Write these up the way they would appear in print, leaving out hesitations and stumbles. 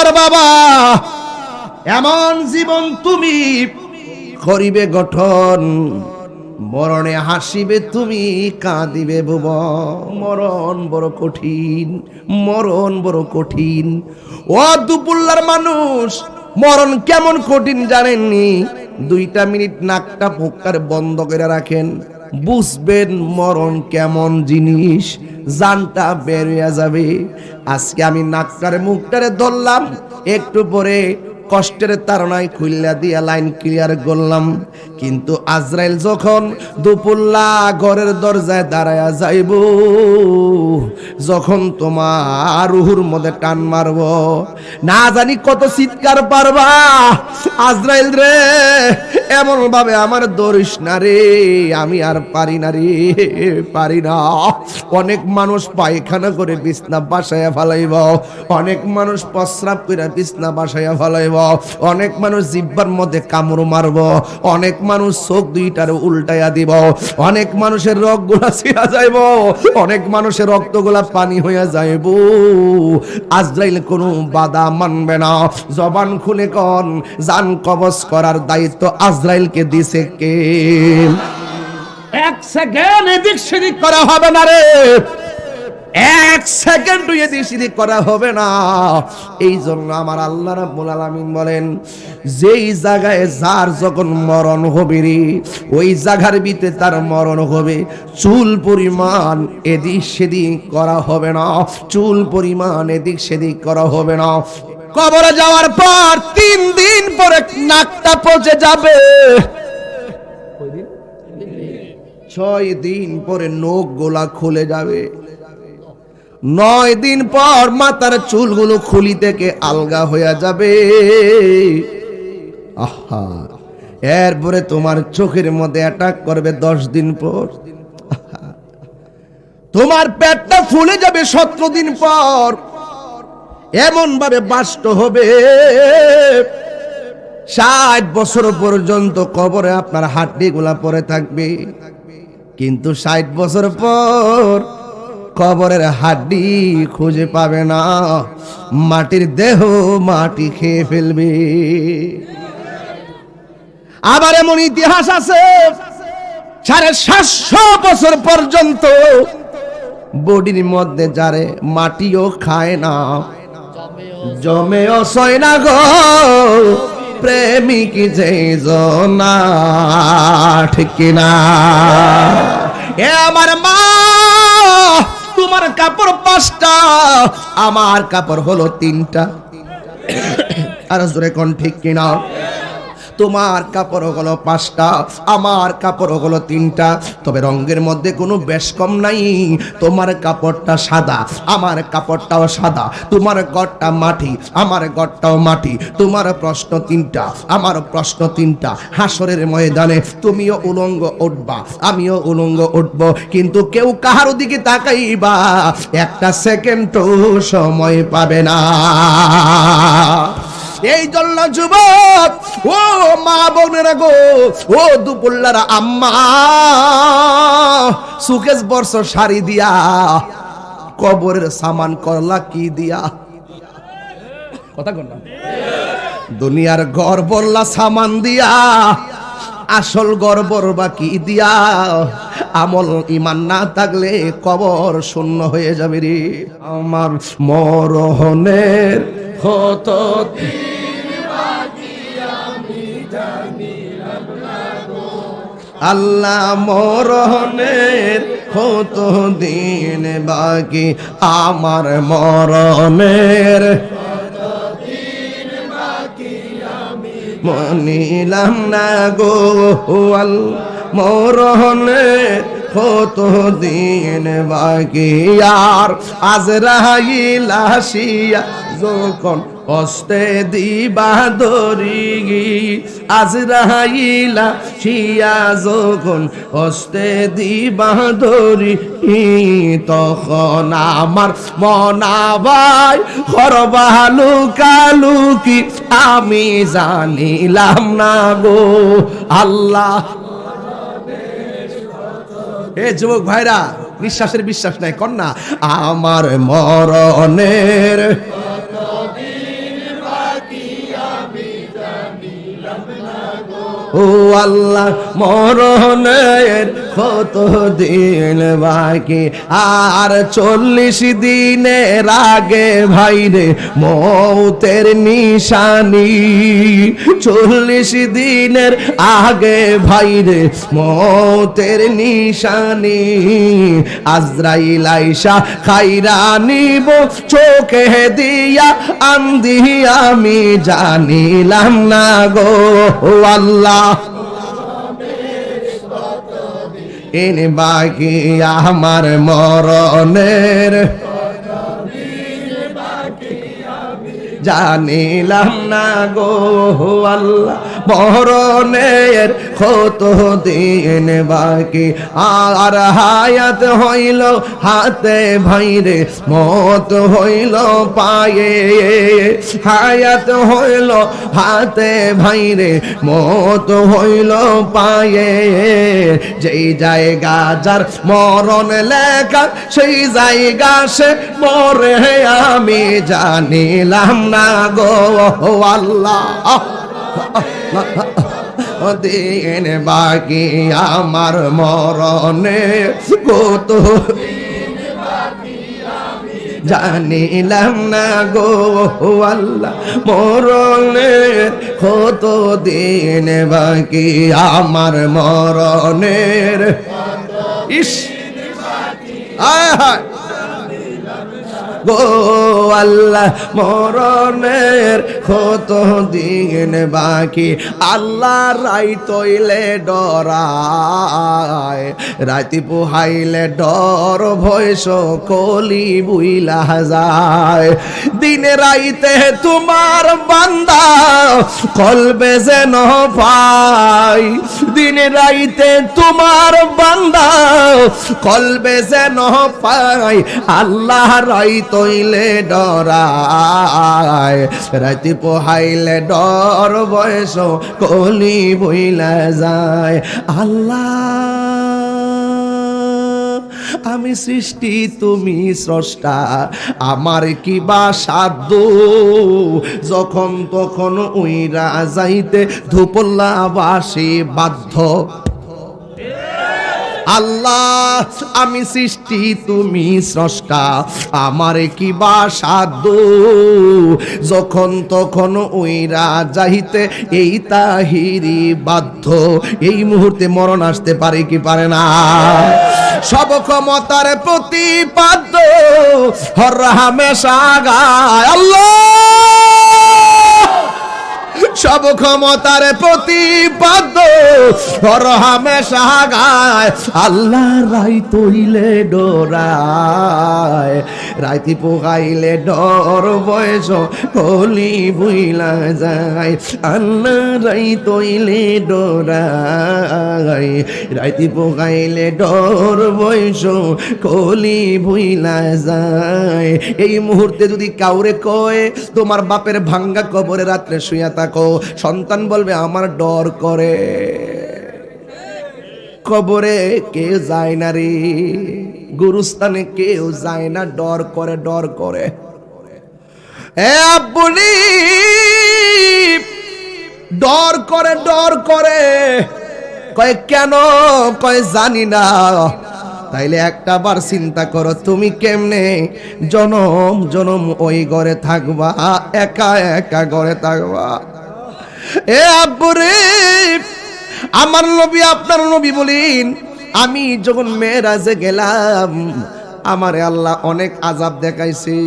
আব্দুল্লাহর বাবা, এমন জীবন তুমি করিবে গঠন, মরণে হাসিবে তুমি, কাঁদিবে ভুবন। মরণ বড় কঠিন, মরণ বড় কঠিন। ও দুপুল্লার মানুষ, মরণ কেমন কঠিন জানেননি? 2 মিনিট নাকটা মুখটা বন্ধ করে রাখেন, বুঝবেন মরণ কেমন জিনিস, জানটা বের হয়ে যাবে। আজকে আমি নাকটারে মুখটারে ধরলাম, একটু পরে কষ্টের তাড়নায় খুইল্লা দিয়া লাইন ক্লিয়ার করলাম। কিন্তু আজরাইল যখন দুপুল্লা ঘরের দরজায় দাঁড়ায়া যাইব, যখন তোমার রুহুর মধ্যে টান মারব, না জানি কত চিৎকার পারবা, আজরাইল রে এমন ভাবে আমার দরিস না রে, আমি আর পারি না রে, পারি না। অনেক মানুষ পায়খানা করে বিছনা বাসায়া ফেলাইব, অনেক মানুষ প্রস্রাব করে বিছনা বাসায়া ফেলাইব, অনেক মানুষ জিহ্বার মধ্যে কামড় মারব, অনেক মানুষ চোখ 2টার উল্টাইয়া দিব, অনেক মানুষের রক্তগুলা ছিঁড়া যাইব, অনেক মানুষের রক্তগুলা পানি হইয়া যাইব। আজরাইল কোনো বাধা মানবে না। জবান খুলে কোন, জান কবজ করার দায়িত্ব আজরাইলকে দিছে কে? 1 সেকেন্ড এদিক সেদিক করা হবে না রে, 1 সেকেন্ড এদিক সেদিক করা হবে না। এই জন্য আমার আল্লাহ রাব্বুল আলামিন বলেন, যেই জায়গায় যার যখন মরণ হবে রে, ওই জায়গার ভিতরে তার মরণ হবে, চুল পরিমাণ এদিক সেদিক করা হবে না, চুল পরিমাণ এদিক সেদিক করা হবে না। কবরে যাওয়ার পর 3 দিন পরে নাকটা পচে যাবে, 6 দিন পরে নখ গোলা খুলে যাবে, 9 দিন পর মাথার চুলগুলো খুলি থেকে আলগা হয়ে যাবে। আহা, এরপরে তোমার চোখের মধ্যে অ্যাটাক করবে 10 দিন পর। তোমার পেটটা ফুলে যাবে 17 দিন পর। এমন ভাবে বাষ্ট হবে 60 বছর পর্যন্ত কবরে আপনার হাড্ডিগুলা পড়ে থাকবে। কিন্তু 60 বছর পর কবরের হাড্ডি খুঁজে পাবে না, মাটির দেহ মাটি খেয়ে ফেলবে। আবার এমন ইতিহাস আছে 750 বছর পর্যন্ত বডির মধ্যে যারে মাটিও খায় না, জমেও সয় না গো প্রেমিক যে জনা, ঠিক না? এ আমার মা, তোমার কাপড় 5টা, আমার কাপড় হলো 3টা। আর জোরে কোন ঠিক কিনা? তোমার কাপড় হলো 5টা, আমার কাপড় হলো 3টা, তবে রঙের মধ্যে কোনো বেশ কম নাই। তোমার কাপড়টা সাদা, আমার কাপড়টাও সাদা, তোমার ঘরটা মাটি, আমার ঘরটাও মাটি, তোমার প্রশ্ন 3টা, আমার প্রশ্ন 3টা। হাসরের ময়দানে তুমিও উলঙ্গ উঠবা, আমিও উলঙ্গ উঠবো, কিন্তু কেউ কাহার দিকে তাকাইবা 1 সেকেন্ডও সময় পাবে না। এই জন্য যুবক, ও মা বোনেরা গো, ও দুপুল্লারা আম্মা, সুকেশ বর্ষ শাড়ি দিয়া কবরের সামান করলা কি দিয়া? কথা কর না। দুনিয়ার ঘর বললা সামান দিয়া, আসল ঘর বলবা কি দিয়া? আমল ইমান না থাকলে কবর শূন্য হয়ে যাবে রে। আমার মরণের হত আল্লাহ, মরণের কত দিন বাকি, আমার মরণের মনিলাম না গো, মরণের কত দিন বাকি। আর আজরাইল আসিয়া যখন হস্তে দিবা দরি, আজরাইল আসিয়া যখন হস্তে দিবা দরি, তখন আমার মনাবাই করবা লুকালুকি, আমি জানিলাম না গো আল্লাহ। এ যুবক ভাইরা, নিঃশ্বাসের বিশ্বাস নাই, কন্যা আমার মরণের ও আল্লাহ মরণের কত দিন বাকি, আর 40 দিনের আগে ভাইরে মৌতের নিশানি, 40 দিনের আগে ভাইরে মৌতের নিশানি, আজরাইল আইসা খাইরা নিব চোখে দিয়া আন্দি আমি জানিলাম না গো আল্লাহ ইন বাকি আমার মরণের জানিলাম না গো আল্লাহ মরণের কত দিন বাকি, আর হায়াত হইল হাতে ভাইরে মত হইল পায়ে, হায়াত হইল হাতে ভাইরে মত হইল পায়ে, যেই জায়গা যার মরণ লেখা সেই জায়গা সে মরে আমি জানিলাম না গো আল্লাহ দিন বাকি আমার মরণে কত জানিলাম না গো আল্লাহ মরণে কত দিন বাকি আমার মরণের ইস আয় হায় গো আল্লাহ মরণের কত দিন বাকি, আল্লাহ রাইত হইলে ডরায়, রাতি পোহাইলে ডর ভয় সকলি বুইলা যায়, দিনে রাইতে তোমার বান্দা কলবে যেন পাই, দিনে রাইতে তোমার বান্দা কলবে যেন পাই, আল্লাহ রাইত তইলে ডরায়, রাতি পোহাইলে ডর বয়স কলি বইলা যায়, আল্লাহ আমি সৃষ্টি তুমি স্রষ্টা, আমার কি বা সাধ্য যখন তখন উইরা যাইতে ধুপল্লা বাসি বাধ্য, আল্লাহ আমি সৃষ্টি তুমি স্রষ্টা, আমার কি বা সাধ্য যখন তখন উইরা যাইতে এই তাহিরি বাধ্য, এই মুহূর্তে মরণ আসতে পারে কি পারে না, সব ক্ষমতার প্রতিপাদ্য হর হামেশা গায় আল্লাহ, সব ক্ষমতার প্রতিপাদ্য হর হামেশা গায়, আল্লাহ রাই তৈলে ডরায়, রাইতি পোহাইলে ডর বয়স কলি বুইলা যায়, আল্লাহ রাই তৈলে ডরায়, রাইতি পোহাইলে ডর বয়স কলি বুইলা যায়, এই মুহূর্তে যদি কাউরে কয় তোমার বাপের ভাঙ্গা কবরে রাত্রে শুইয়া থাকো, সন্তান বলবে আমার ডর করে, কবরে কেউ যায় না রে, গুরুস্থানে কেউ যায় না, ডর করে ডর করে। এ আব্বুনি ডর করে ডর করে, কয় কেন, কয় জানি না, তাইলে একটা বার চিন্তা করো তুমি কেমনে জনম জনম ওই ঘরে থাকবা, একা একা ঘরে থাকবা। এ আব্বুরে আমার নবী আপনার নবী বলেন, আমি যখন মেরাজে গেলাম আমারে আল্লাহ অনেক আযাব দেখাইছে,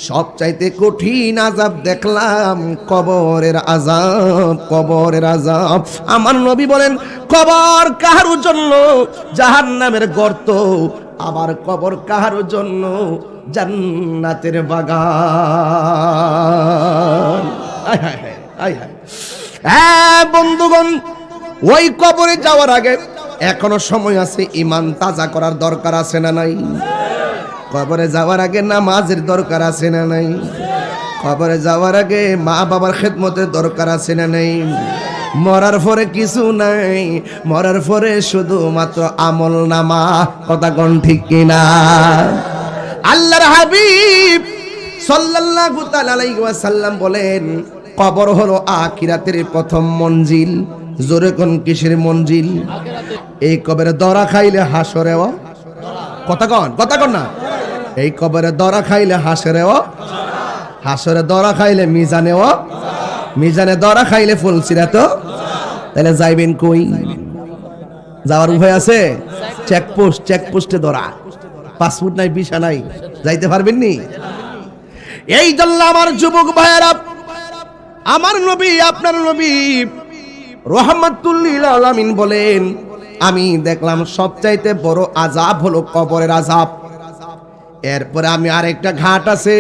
সব চাইতে কঠিন আযাব দেখলাম কবরের আযাব, কবরের আযাব। আমার নবী বলেন কবর কাহার জন্য জাহান্নামের গর্ত, আবার কবর কাহার জন্য জান্নাতের বাগান। আয় হায় হায় আয় হায়। হ্যাঁ বন্ধুগণ, ওই কবরে যাওয়ার আগে এখনো সময় আছে, ঈমান তাজা করার দরকার আছে না নাই? কবরে যাওয়ার আগে নামাজের দরকার আছে না নাই? কবরে যাওয়ার আগে মা বাবার খেদমতের দরকার আছে না নাই? মরার পরে কিছু নাই, মরার পরে শুধুমাত্র আমল নামা। কথা কোন ঠিক কিনা? আল্লাহর হাবিব সাল্লাল্লাহু তাআলা আলাইহি ওয়াসাল্লাম বলেন কবর হলো আখিরাতের প্রথম মঞ্জিল। জোরে কোন কিসের মঞ্জিল? এই কবরে দরা খাইলে হাসরেও কথা কন না। এই কবরে দরা খাইলে হাসরেও, হাসরে দরা খাইলে মিজানেও, মিজানে দরা খাইলে ফুলসিরাত। তাহলে যাইবেন কই? যাওয়ার উপায় আছে? চেকপোস্ট, চেকপোস্টে ধরা। পাসপোর্ট নাই, ভিসা নাই, যাইতে পারবেন নি? এই জন্য আমার যুবক ভাইয়েরা, আমার নবী, আপনার নবী রাহমাতুল লিল আলামিন বলেন, আমি দেখলাম সবচাইতে বড় আযাব হলো কবরের আযাব। এরপরে আমি আরেকটা ঘাট আছে,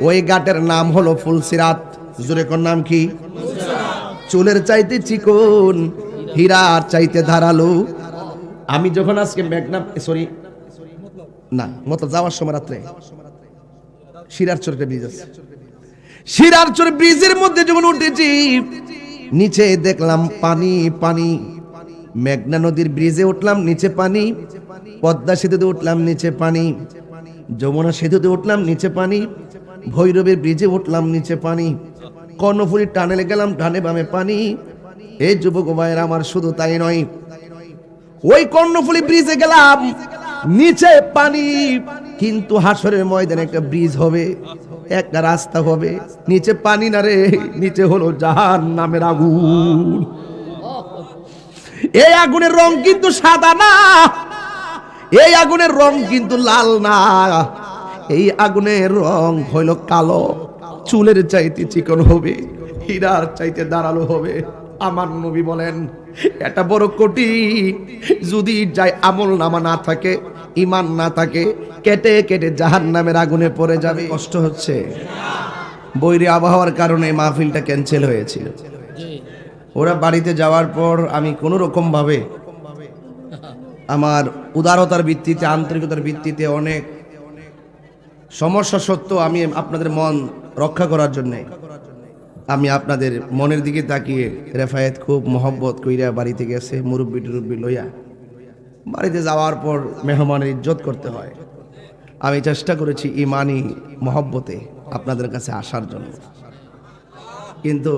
ওই ঘাটের নাম হলো ফুলসিরাত। জোরে কোন নাম কি? চুলের চাইতে চিকন, হীরার চাইতে ধারালো। আমি যখন আজকে মেঘনা মতো যাওয়ার সময় রাত্রে শিরারচর ব্রিজ আছে, শিরারচর ব্রিজের মধ্যে যখন উঠেছি, নিচে দেখলাম পানি পানি। মেঘনা নদীর ব্রিজে উঠলাম, নিচে পানি। পদ্মা সেতুতে উঠলাম, নিচে পানি। যমুনা সেতুতে উঠলাম, নিচে পানি। ভৈরবের ব্রিজে উঠলাম, নিচে পানি। কর্ণফুলী টানেলে গেলাম, ডানে বামে পানি। এই যুবক ভাইয়েরা আমার, শুধু তাই নয়, ওই কর্ণফুলী ব্রিজে গেলাম, নিচে পানি, কিন্তু হাসরের ময়দানে একটা ব্রিজ হবে, একটা রাস্তা হবে। নিচে পানি না রে, নিচে হলো জাহান্নামের আগুন। এই আগুনের রং কিন্তু সাদা না, এই আগুনের রং কিন্তু লাল না, এই আগুনের রং হইল কালো। চুলের চাইতে চিকন হবে, হীরার চাইতে ধারালো হবে। আমার নবী বলেন, এটা বড় কঠিন। যদি যাই আমল নামা না থাকে, ঈমান না থাকে, কেটে কেটে জাহান্নামের আগুনে পড়ে যাবে। কষ্ট হচ্ছে। বৈরী আবহাওয়ার কারণে মাহফিলটা ক্যান্সেল হয়েছিল। ওরা বাড়িতে যাওয়ার পর আমি কোনো রকম ভাবে আমার উদারতার ভিত্তিতে, আন্তরিকতার ভিত্তিতে, অনেক সমস্যা সত্ত্বেও আমি আপনাদের মন রক্ষা করার জন্য আমি আপনাদের মনের দিকে তাকিয়ে, রেফায়েত খুব মহব্বত কইরা বাড়িতে গেছে, মুরব্বি টুরব্বি লইয়া। বাড়িতে যাওয়ার পর মেহমানের ইজ্জত করতে হয়। আমি চেষ্টা করেছি ইমানি মহব্বতে আপনাদের কাছে আসার জন্য, কিন্তু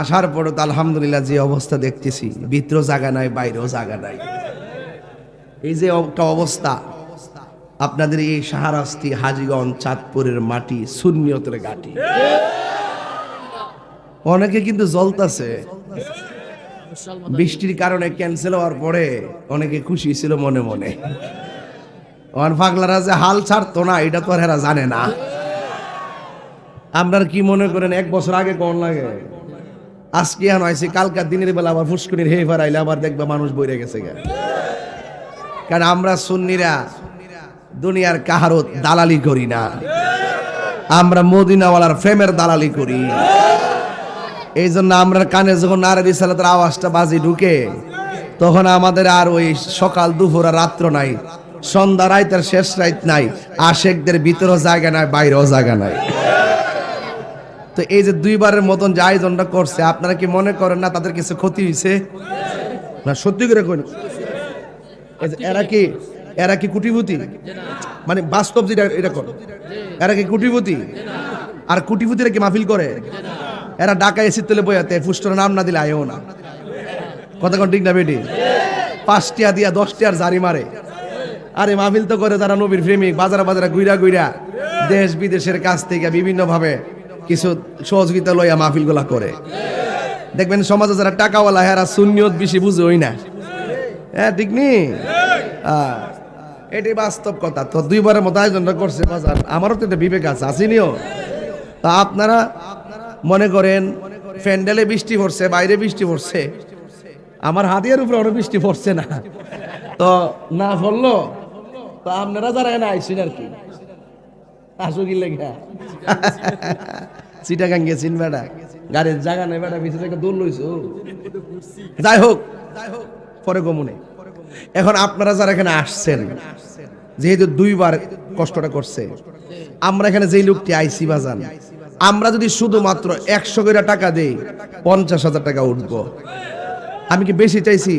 আসার পরও তো আলহামদুলিল্লাহ যে অবস্থা দেখতেছি, ভিতরেও জায়গা নাই, বাইরেও জায়গা নাই। এই যে একটা অবস্থা, আপনাদের এই শাহরাস্তি, হাজীগঞ্জ, চাঁদপুরের মাটি সুন্নিয়তের ঘাটি। অনেকে কিন্তু জ্বলতাছে। বৃষ্টির কারণে ক্যান্সেল হওয়ার পরে অনেকে খুশি ছিল মনে মনে। পাগলারা যে হাল ছাড়তো না, এটা তো আর এরা জানে না। আপনার কি মনে করেন 1 বছর আগে কোন লাগে? আজকে আনাইছি, কালকার দিনের বেলা আবার ফুসকুনির হে ফারাইলে আবার দেখবে মানুষ বইরে গেছে। কারণ আমরা সুন্নিরা দুনিয়ার কাহারও দালালি করি না, আমরা মদিনাওয়ালার প্রেমের দালালি করি। এই জন্য আমরা কানে যখন নারে রিসালাতের আওয়াজটা বাজি ঢুকে, তখন আমাদের আর ওই সকাল দুপুর আর রাত্র নাই, সন্ধ্যা রাইতের শেষ রাইত নাই, আশেকদের ভিতরেও জায়গা নাই, বাইরেও জায়গা নাই। তো এই যে 2বারের মতন যে আয়োজনটা করছে, আপনারা কি মনে করেন না তাদের কিছু ক্ষতি হয়েছে? না, সত্যি করে কই, এরা কি কুটিপতি? মানে বাস্তব যেটা এটা করে, এরা কি কুটিপতি? আর কুটিপতিরা কি মাহফিল করে? এরা ঢাকা এসির তলে বইয়াতে ফুস্টরের নাম না দিলে আয়ও না। কথা কোন ঠিক না বেটি? 5 টিয়া দিয়া 10 টিয়ার জারি মারে। আরে মাহফিল তো করে তারা নবীর প্রেমিক, বাজারে বাজারে গুইরা গুইরা দেশ বিদেশের কাছ থেকে বিভিন্ন ভাবে কিছু সহযোগিতা লইয়া মাহফিল গুলা করে। দেখবেন সমাজে যারা টাকাওয়ালা, হেরা সুন্নিয়ত বেশি বুঝোই না। হ্যাঁ, ঠিক নি? এটাই বাস্তব কথা। তো 2বারের মতো আয়োজনটা করছে বাজার, আমারও তো একটা বিবেক আছে, আসেনিও? তা আপনারা মনে করেন প্যান্ডেলে বৃষ্টি পড়ছে, বাইরে বৃষ্টি পড়ছে, আমার হাতিয়ার উপরে অনেক বৃষ্টি পড়ছে না, তো না পড়লো, তো আপনারা যারা এনে আইসেন আর কি, আসো কি লেখা চিটাগাং গেছেন বেটা, গাড়ির জায়গা নেই বেটা, পিছিয়ে থেকে দৌড় লইছো। যাই হোক, পরে গমনে। এখন আপনারা যারা এখানে আসছেন, যেহেতু 2বার কষ্টটা করছে, আমরা এখানে যেই লোকটি আইসি বাজান, আমরা যদি শুধুমাত্র 100 করে টাকা দেই, 50,000 টাকা উঠবো। আমি কি বেশি চাইছি?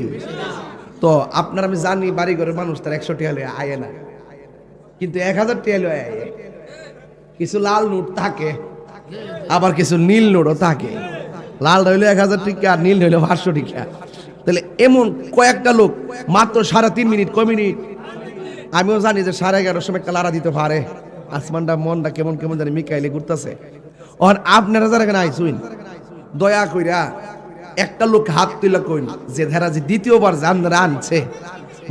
তো আপনার, আমি জানি বাড়ি ঘরের মানুষ তার 100 টাকা লয়ে আয় না, কিন্তু 1000 টাকা লয়ে আয়। কিছু লাল নোট থাকে, আবার কিছু নীল নোটও থাকে। লাল হইল 1000 টাকা আর নীল হইল 500 টাকা। তাহলে এমন কয়েকটা লোক মাত্র 3.5 মিনিট, কয় মিনিট? আমিও জানি যে 11:30 সময় একটা লারা দিতে পারে। আসমানটা মনটা কেমন কেমন জানি মিকাইলে ঘুরতেছে। আর আপনারা যারা এখানে আইসুন, দয়া কইরা একটা লোক হাত তুলে কইন যে ধারা যে দ্বিতীয়বার জানরা আনছে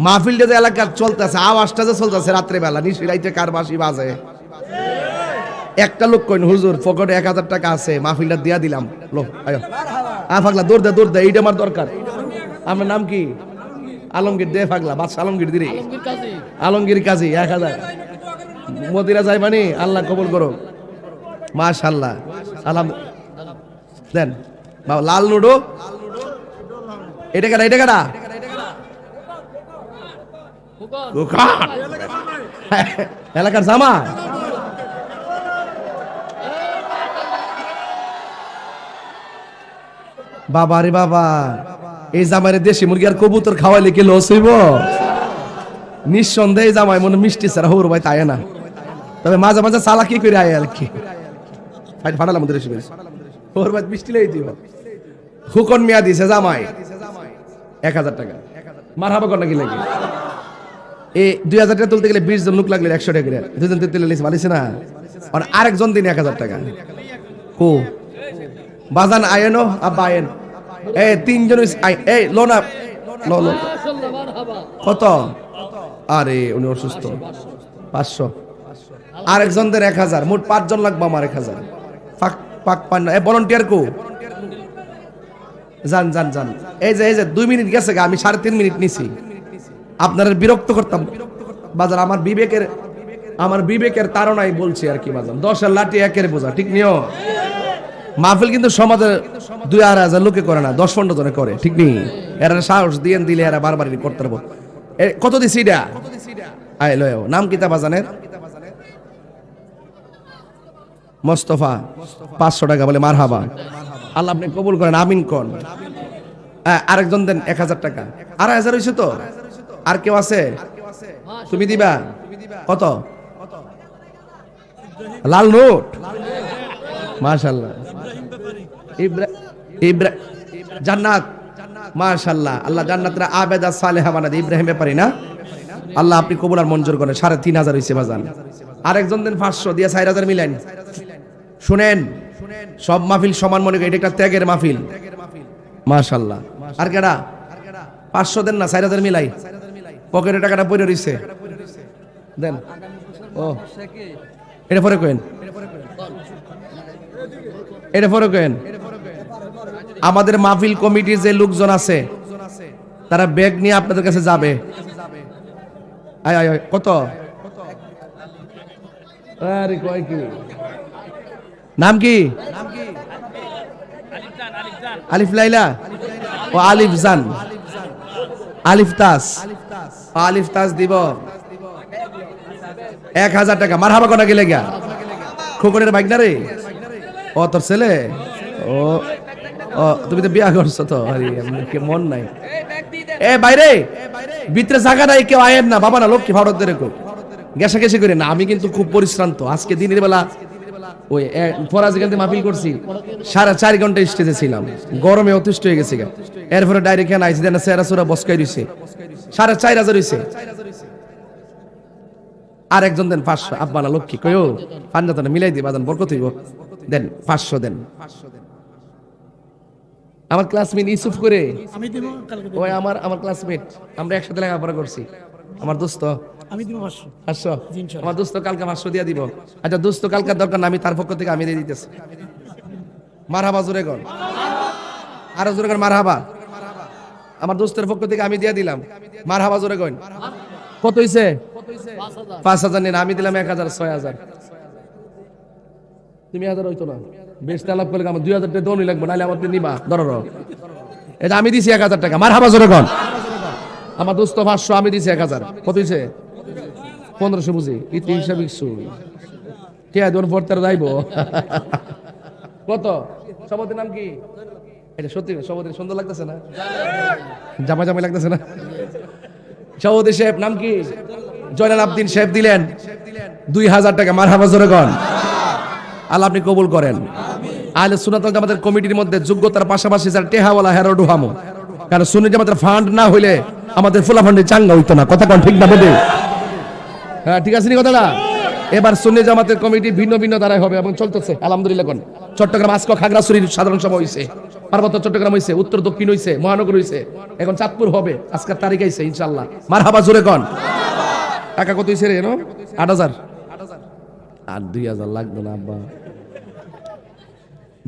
মাহফিলটা যে এলাকার চলতেছে, আওয়াজটা যে চলতেছে রাত্রে বেলা নিশিরাইতে কার বাঁশি বাজে, একটা লোক কইন হুজুর পকেটে 1000 টাকা আছে, মাহফিলটা দিয়া দিলাম। লো আয়ো পাগলা দৌড় দে, এইটা আমার দরকার। আমার নাম কি? আলমগীর। দে পাগলা, বাদশা আলমগীর দিদি, আলমগীর কাজী 1000 মদিরা যাই মানে। আল্লাহ কবুল করো, মাশাআল্লাহ। আলহামদুলিল্লাহ। দেন বাবা লাল নুডো। এটা কাটা, এটা কাটা এলাকার জামা। বাবা রে বাবা, এই জামাইরে দেশি মুরগি আর কবুতর খাওয়াইলে কি লস হইব? নিঃসন্দেহে জামাই মনে মিষ্টি ছাড়া হৌর ভাই তাই না। তবে মাঝে মাঝে চালাকি করে আয় আর কি ফাটালাম মধ্যে রেসিপি ওর ভাই মিষ্টি লেগে দিব। হুকন মিয়া দিছে জামাই 1000 টাকা। মারহাবা কর নাকি লাগে? এই 2000 টাকা তুলতে গেলে 20 জন লোক লাগলে 100 টাকা করে, দুজন তুলতে লিস মালিছে না। আর আরেকজন দিন 1000 টাকা। কো বাজান আয়েনো আব্বা আয়েন, এই তিনজন এই লোনা লো লো কত? আরে উনি অসুস্থ, 500। আরেকজনদের 1000, মোট 5 জন লাগবে আমার 1000। পাক পাক পান এ ভলান্টিয়ার কো জান জান জান। এই যে 2 মিনিট গেছে, আমি 3.5 মিনিট নিছি। আপনারা বিরক্ত করতাম বাজার, আমার বিবেকের তাড়নাই বলছি আর কি বাজার। 10 লাঠি একের বোঝা ঠিক নিও। মাহফিল কিন্তু সমাজে 2-2,500 লোকে করে না, 10-15 জনে করে, ঠিক নেই? এরা সাহস দিয়ে দিলে এরা বারবার করতে পারবো। কত দিছি এটা? আয় লয়। নাম কিতা বাজানের? মোস্তফা। 500 টাকা বলে মারহাবা। আল্লাহ আপনি কবুল করেন, আমিন কোন। আরেকজন দেন 1000 টাকা। 2,500 হইছে তো? আর কেউ আছে? তুমি দিবা কত? লাল নোট, মাশাআল্লাহ। জান্নাত, মাশাআল্লাহ। আল্লাহ জান্নাতরা আবেদা সালেহা বানায়। ইব্রাহিম ব্যাপারী না? আল্লাহ আপনি কবুল আর মঞ্জুর করেন। 3,500 হইছে বাজান। আরেকজন দেন 500 দিয়া 4,000 মিলাইন। শুনেন, সব মাহফিল সমান মনে করি, এটা একটা ত্যাগের মাহফিল। মাশাআল্লাহ। আর কেডা? 500 দেন না, 4,000 মিলাই। পকেটে টাকাটা পড়ে রইছে, দেন। ও এটা পরে কইন, এটা পরে কইন। আমাদের মাহফিল কমিটির যে লোকজন আছে তারা ব্যাগ নিয়ে আপনাদের কাছে যাবে। আয় আয় কত? আরে কয় কি নাম কি? আলিফ লাইলা ও আলিফ জান, আলিফ তাস। আলিফ তাস দিব 1000 টাকা। মারহাবা কোনা গেলে গা খোকনের বাইক না রে? ও তোর ছেলে? ও ও তুমি তো বিয়া করছো তো? আরে মন নাই। এ বাইরে ভিতরে জায়গা নাই, কেউ আয়েন না বাবা না, লোক কি ভারত ধরে গেসা গেসে করে না। আমি কিন্তু খুব পরিশ্রান্ত আজকে, দিনের বেলা ওই ফরাজ এখান থেকে মাহফিল করছি, 4.5 ঘন্টা স্টেজে ছিলাম, গরমে অতিষ্ঠ হয়ে গেছে। এরপরে ডাইরেক্ট কেন আইসি দেন, সেরা সুরা বসকাই রইছে, 4,500 হইছে। আর একজন দেন 500। আব্বা না লক্ষ্মী কয়ও পাঞ্জাতনে মিলাই দিবা, দেন বরকত হইব, দেন 500 দেন। আমার ক্লাসমেট ইউসুফ করে, ওই আমার ক্লাসমেট, আমরা একসাথে লেখাপড়া করছি, আমার দোস্ত। আমি দিব 500। আমার দোস্ত কালকে 500 দিয়া দিব। আচ্ছা দোস্ত কালকার দরকার না, আমি তার পক্ষ থেকে আমি দিয়ে দিতেছি। মারহাবা জোরে কর, আরো জোরে কর মারহাবা। আমার দোস্তের পক্ষ থেকে আমি দিয়ে দিলাম, মারহাবা জোরে কর। কত হইছে? 5,000 নেন, আমি দিলাম 1,000, 6,000। তুমি 1000 হইতো না, বেশ তালাপ করলে আমার 2,000 টাকা দনই লাগবে, নাহলে আমার নিবা ধরো। এটা আমি দিছি 1,000 টাকা, মারহাবা জোরে কর। আমার দোস্ত 500, আমি দিছি 1,000। কত হইছে? 1500 বুঝি, ইতি হিসাব ইস্যু কে দোন পড়তে যাইবো। কত? সভাপতির নাম কি? এটা সত্যি সভাপতি সুন্দর লাগতেছে না? জামা জামাই লাগতেছে না? সভাপতি সাহেব নাম কি? জয়নাল আবদিন সাহেব দিলেন 2,000 টাকা, মারহাবা জোরে কর। আল্লাহ আপনি কবুল করেন। আহলে সুন্নাত ওয়াল জামাতের কমিটির মধ্যে যোগ্যতার পাশাপাশি যারা টেহাওয়ালা হেরো ডুহামো, কারণ সুন্নি জামাতের ফান্ড না হইলে আমাদের ফুলা ফান্ডে চাঙ্গা হইতো না। কথা কোন ঠিক না বেদে? হ্যাঁ ঠিক আছে নি কথাটা? এবার সুন্নি জামাতের কমিটি ভিন্ন ভিন্ন ধারায় হবে এবং চলতেছে আলহামদুলিল্লাহ। কোন চট্টগ্রাম আজকে খাগড়াছড়ির সাধারণ সভা হইছে, পার্বত্য চট্টগ্রাম হইছে, উত্তর দক্ষিণ হইছে, মহানগর হইছে, এখন চাঁদপুর হবে, আজকের তারিখ আইছে ইনশাআল্লাহ। মারহাবা জোরে কোন। টাকা কত হইছে রে? ৮,০০০। আর ২,০০০ লাগবে না আব্বা।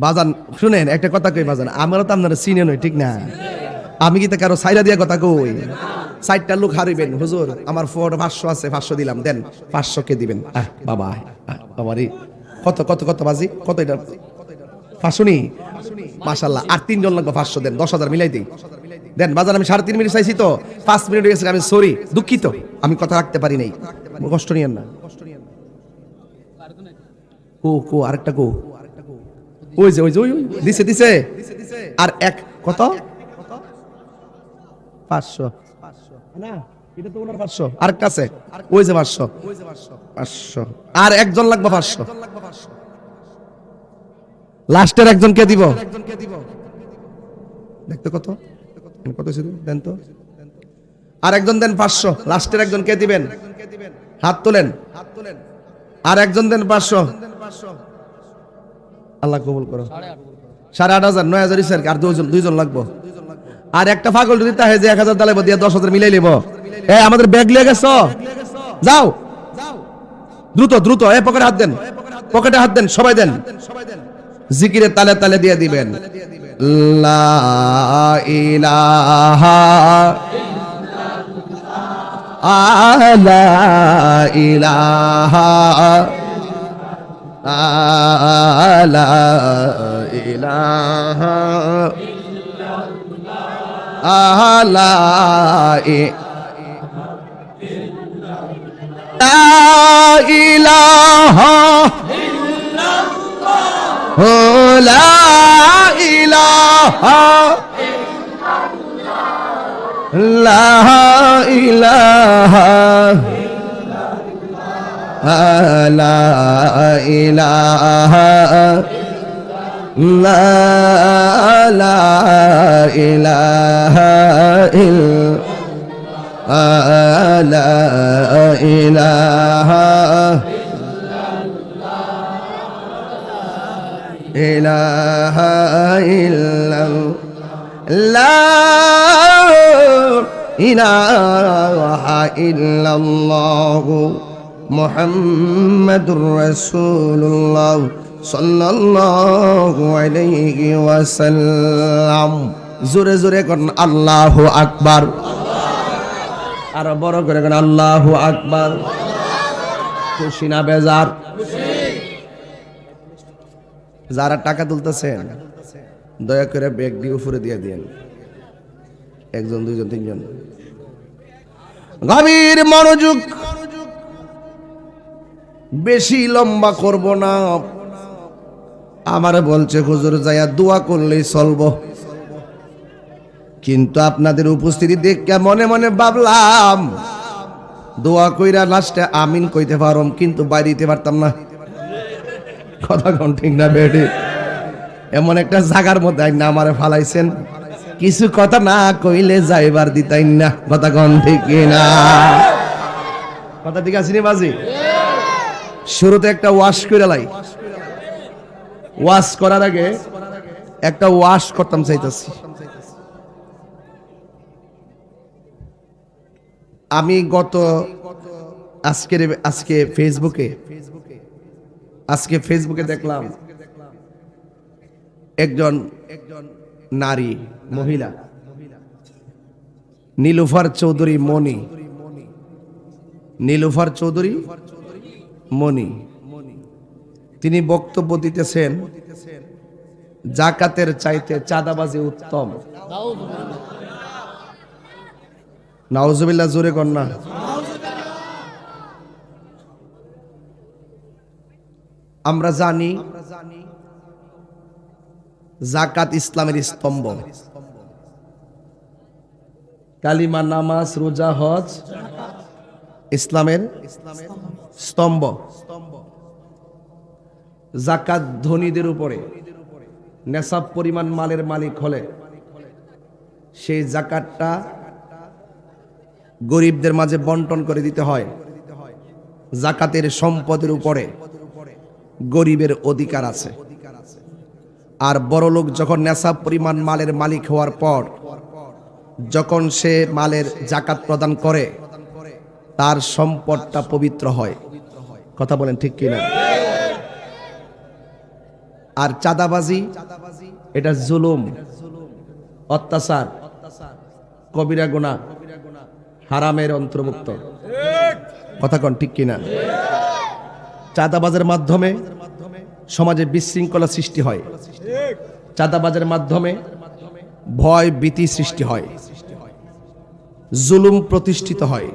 বাজান শুনেন একটা কথা কই বাজান, আমারও তো আপনারা চিনে নই ঠিক না? আমি কি তা কারো সাইরা দিয়া কথা কই? ৬০টা লোক হারিবেন হুজুর, আমার ফোর ৫০০ আছে, 500 দিলাম, দেন 500 কে দিবেন। বাবা বাবারি কত কত কত বাজি কত? এটা 500 নি? মাশাআল্লাহ। আর 3 জন লাগবে, 500 দেন, 10,000 মিলাই দিই, দেন। বাজান আমি 3.5 মিনিট চাইছি তো, 5 মিনিট হয়ে গেছে, আমি সরি, দুঃখিত, আমি কথা রাখতে পারি নাই, কষ্ট নিয়েন না। কো কো আরেকটা কো, ওই যে ওই যে ওই দিছে দিছে। আর এক কত? 500 না, এটা তো ওনার 500, আর কাছে ওই যে 500 আর একজন লাগবে 500। লাস্টের একজন কে দিব? দেখতে কত কত ছিল দেন তো। আর একজন দেন 500, লাস্টের একজন কে দিবেন? হাত তোলেন। আর একজন দেন 500। আল্লাহ কবুল করো। 8,500 9,000 স্যার, আর দুইজন লাগবো। আর একটা পাগল যদি তাহে যে 1,000 দালাইব দিয়ে 10,000 মিলাই লিব। আমাদের ব্যাগ লিয়ে গেছো, যাও দ্রুত দ্রুত। পকেটে হাত দেন, পকেটে হাত দেন, সবাই দেন। জিকিরে তালে তালে দিয়ে দিবেন। লা ইলাহা লা ইলাহা লা ইলাহা লা ইলাহা লা ইলাহা লা ইলাহা লা ইলাহা লা ইলাহা লা ইলাহা ইলাহা ইল্লাল্লাহ ইলাহা ইল্লাল্লাহ মুহাম্মাদুর রাসূলুল্লাহ সাল্লাল্লাহু আলাইহি ওয়াসাল্লাম। জোরে জোরে কোন আল্লাহু আকবার। আর বড় করে কোন আল্লাহু আকবার। খুশি না বেজার? যারা টাকা তুলতেছেন দয়া করে ব্যাগ দিয়ে উপরে দিয়ে দিন, একজন দুইজন তিনজন। গভীর মনোযোগ, বেশি লম্বা করব না। আমারে বলছে হুজুর যায়া দোয়া করলেই চলবো, কিন্তু আপনাদের উপস্থিতি দেখে মনে মনে ভাবলাম দোয়া কইরা লাস্টে আমিন কইতে পারম, কিন্তু বাইরে দিতে পারতাম না। কথা কোন ঠিক না বেডি? এমন একটা জায়গার মধ্যে আইনা আমারে ফালাইছেন, কিছু কথা না কইলে যাইবার দিতাই না। কথা কোন ঠিক না? কথা ঠিক আছে নি বাজি? শুরুতে একটা ওয়াশ করে লাই, ওয়াশ করার আগে একটা ওয়াশ করতাম চাইতেছি। আমি আজকে ফেসবুকে দেখলাম একজন নারী মহিলা নীলুফার চৌধুরী মনি, তিনি বক্তব্য দিতেছেন জাকাতের চাইতে চাঁদাবাজি উত্তম। নাউজুবিল্লাহ, জোরে কর না। আমরা জানি জাকাত ইসলামের স্তম্ভ, কালিমা, নামাজ, রোজা, হজ ইসলামের স্তম্ভ। জাকাত ধনীদের উপরে, নেশাব পরিমাণ মালের মালিক হলে সেই যাকাতটা গরিবদের মাঝে বন্টন করে দিতে হয়। যাকাতের সম্পদের উপরে গরিবের অধিকার আছে। আর বড় লোক যখন নেশাব পরিমাণ মালের মালিক হওয়ার পর যখন সে মালের যাকাত প্রদান করে তার সম্পদটা পবিত্র হয়। কথা বলেন ঠিক কিনা? আর চাঁদাবাজি এটা জুলুম, অত্যাচার, কবিরা গুনাহ, হারামের অন্তর্ভুক্ত। কথা কোন ঠিক কিনা? চাঁদাবাজের মাধ্যমে সমাজে বিশৃঙ্খলা সৃষ্টি হয়। চাঁদাবাজের মাধ্যমে ভয় ভীতি সৃষ্টি হয়, জুলুম প্রতিষ্ঠিত হয়।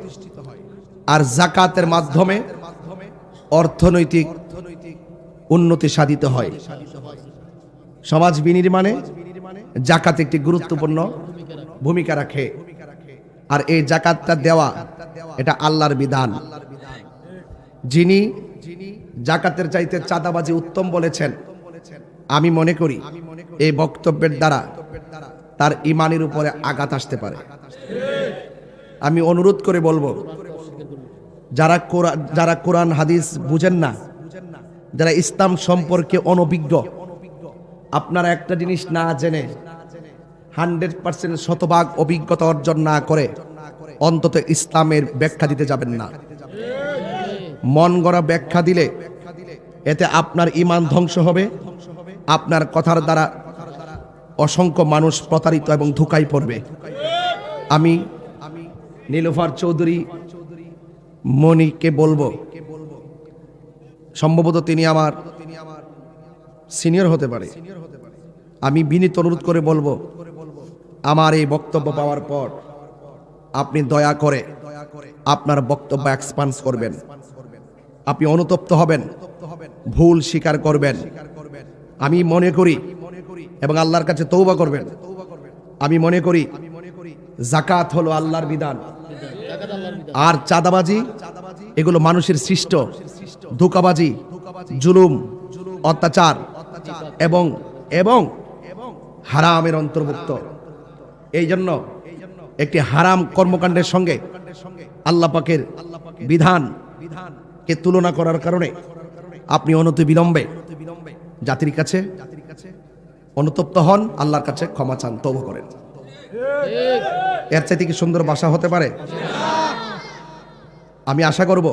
আর যাকাতের মাধ্যমে অর্থনৈতিক উন্নতি সাধিত হয়। সমাজ বিনির্মাণে যাকাত একটি গুরুত্বপূর্ণ ভূমিকা রাখে। আর এই যাকাতটা দেওয়া এটা আল্লাহর বিধান। যিনি যাকাতের চাইতে চাঁদাবাজি উত্তম বলেছেন, আমি মনে করি এই বক্তব্যের দ্বারা তার ঈমানের উপরে আঘাত আসতে পারে। আমি অনুরোধ করে বলবো, যারা কোরআন হাদিস বুঝেন না, যারা ইসলাম সম্পর্কে অনভিজ্ঞ, আপনারা একটা জিনিস না জেনে 100% শতভাগ অভিজ্ঞতা অর্জন না করে অন্তত ইসলামের ব্যাখ্যা দিতে যাবেন না। মন গড়া ব্যাখ্যা দিলে এতে আপনার ঈমান ধ্বংস হবে। আপনার কথার দ্বারা অসংখ্য মানুষ প্রতারিত এবং ধোঁকায় পড়বে। আমি নীলুফার চৌধুরী মনিকে বলবো, সম্ভবত তিনি আমার সিনিয়র হতে পারে, আমি বিনীত অনুরোধ করে বলবো, আমার এই বক্তব্য পাওয়ার পর আপনি দয়া করে আপনার বক্তব্য এক্সপান্স করবেন। আপনি অনুতপ্ত হবেন, ভুল স্বীকার করবেন। আমি মনে করি এবং আল্লাহর কাছে তওবা করবেন। আমি মনে করি যাকাত হলো আল্লাহর বিধান। আর চাঁদাবাজি এগুলো মানুষের সৃষ্ট ধোঁকাবাজি, জুলুম, অত্যাচার এবং এবং হারামের অন্তর্ভুক্ত। এই জন্য একটি হারাম কর্মকাণ্ডের সঙ্গে আল্লাহ পাকের বিধানকে তুলনা করার কারণে আপনি অনতিবিলম্বে জাতির কাছে অনুতপ্ত হন, আল্লাহর কাছে ক্ষমা চান, তওবা করেন। এর চাইতে কি সুন্দর ভাষা হতে পারে? আমি আশা করব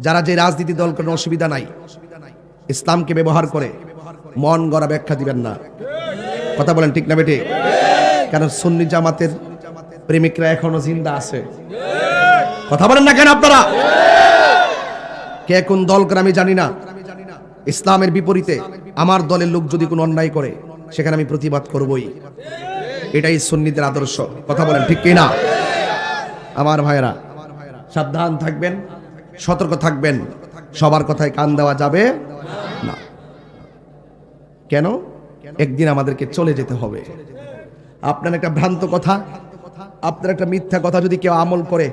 যারা যে রাজনীতি দল করেন অসুবিধা নাই, ইসলামকে ব্যবহার করে মন গড়া ব্যাখ্যা দিবেন না। কথা বলেন ঠিক না বেটি? কারণ সুন্নি জামাতের প্রেমিকরা এখনো জিন্দা আছে। কথা বলেন না কেন আপনারা? কে কোন দল করে আমি জানি না। ইসলামের বিপরীতে আমার দলের লোক যদি কোনো অন্যায় করে সেখানে আমি প্রতিবাদ করবই। এটাই সুন্নিদের আদর্শ। কথা বলেন ঠিক কি না? আমার ভাইরা সাবধান থাকবেন, সতর্ক থাকবেন। সবার কথায় কান দেওয়া যাবে না। কেন? একদিন আমাদেরকে চলে যেতে হবে। আপনার একটা ভ্রান্ত কথা, আপনার একটা মিথ্যা কথা যদি কেউ আমল করে,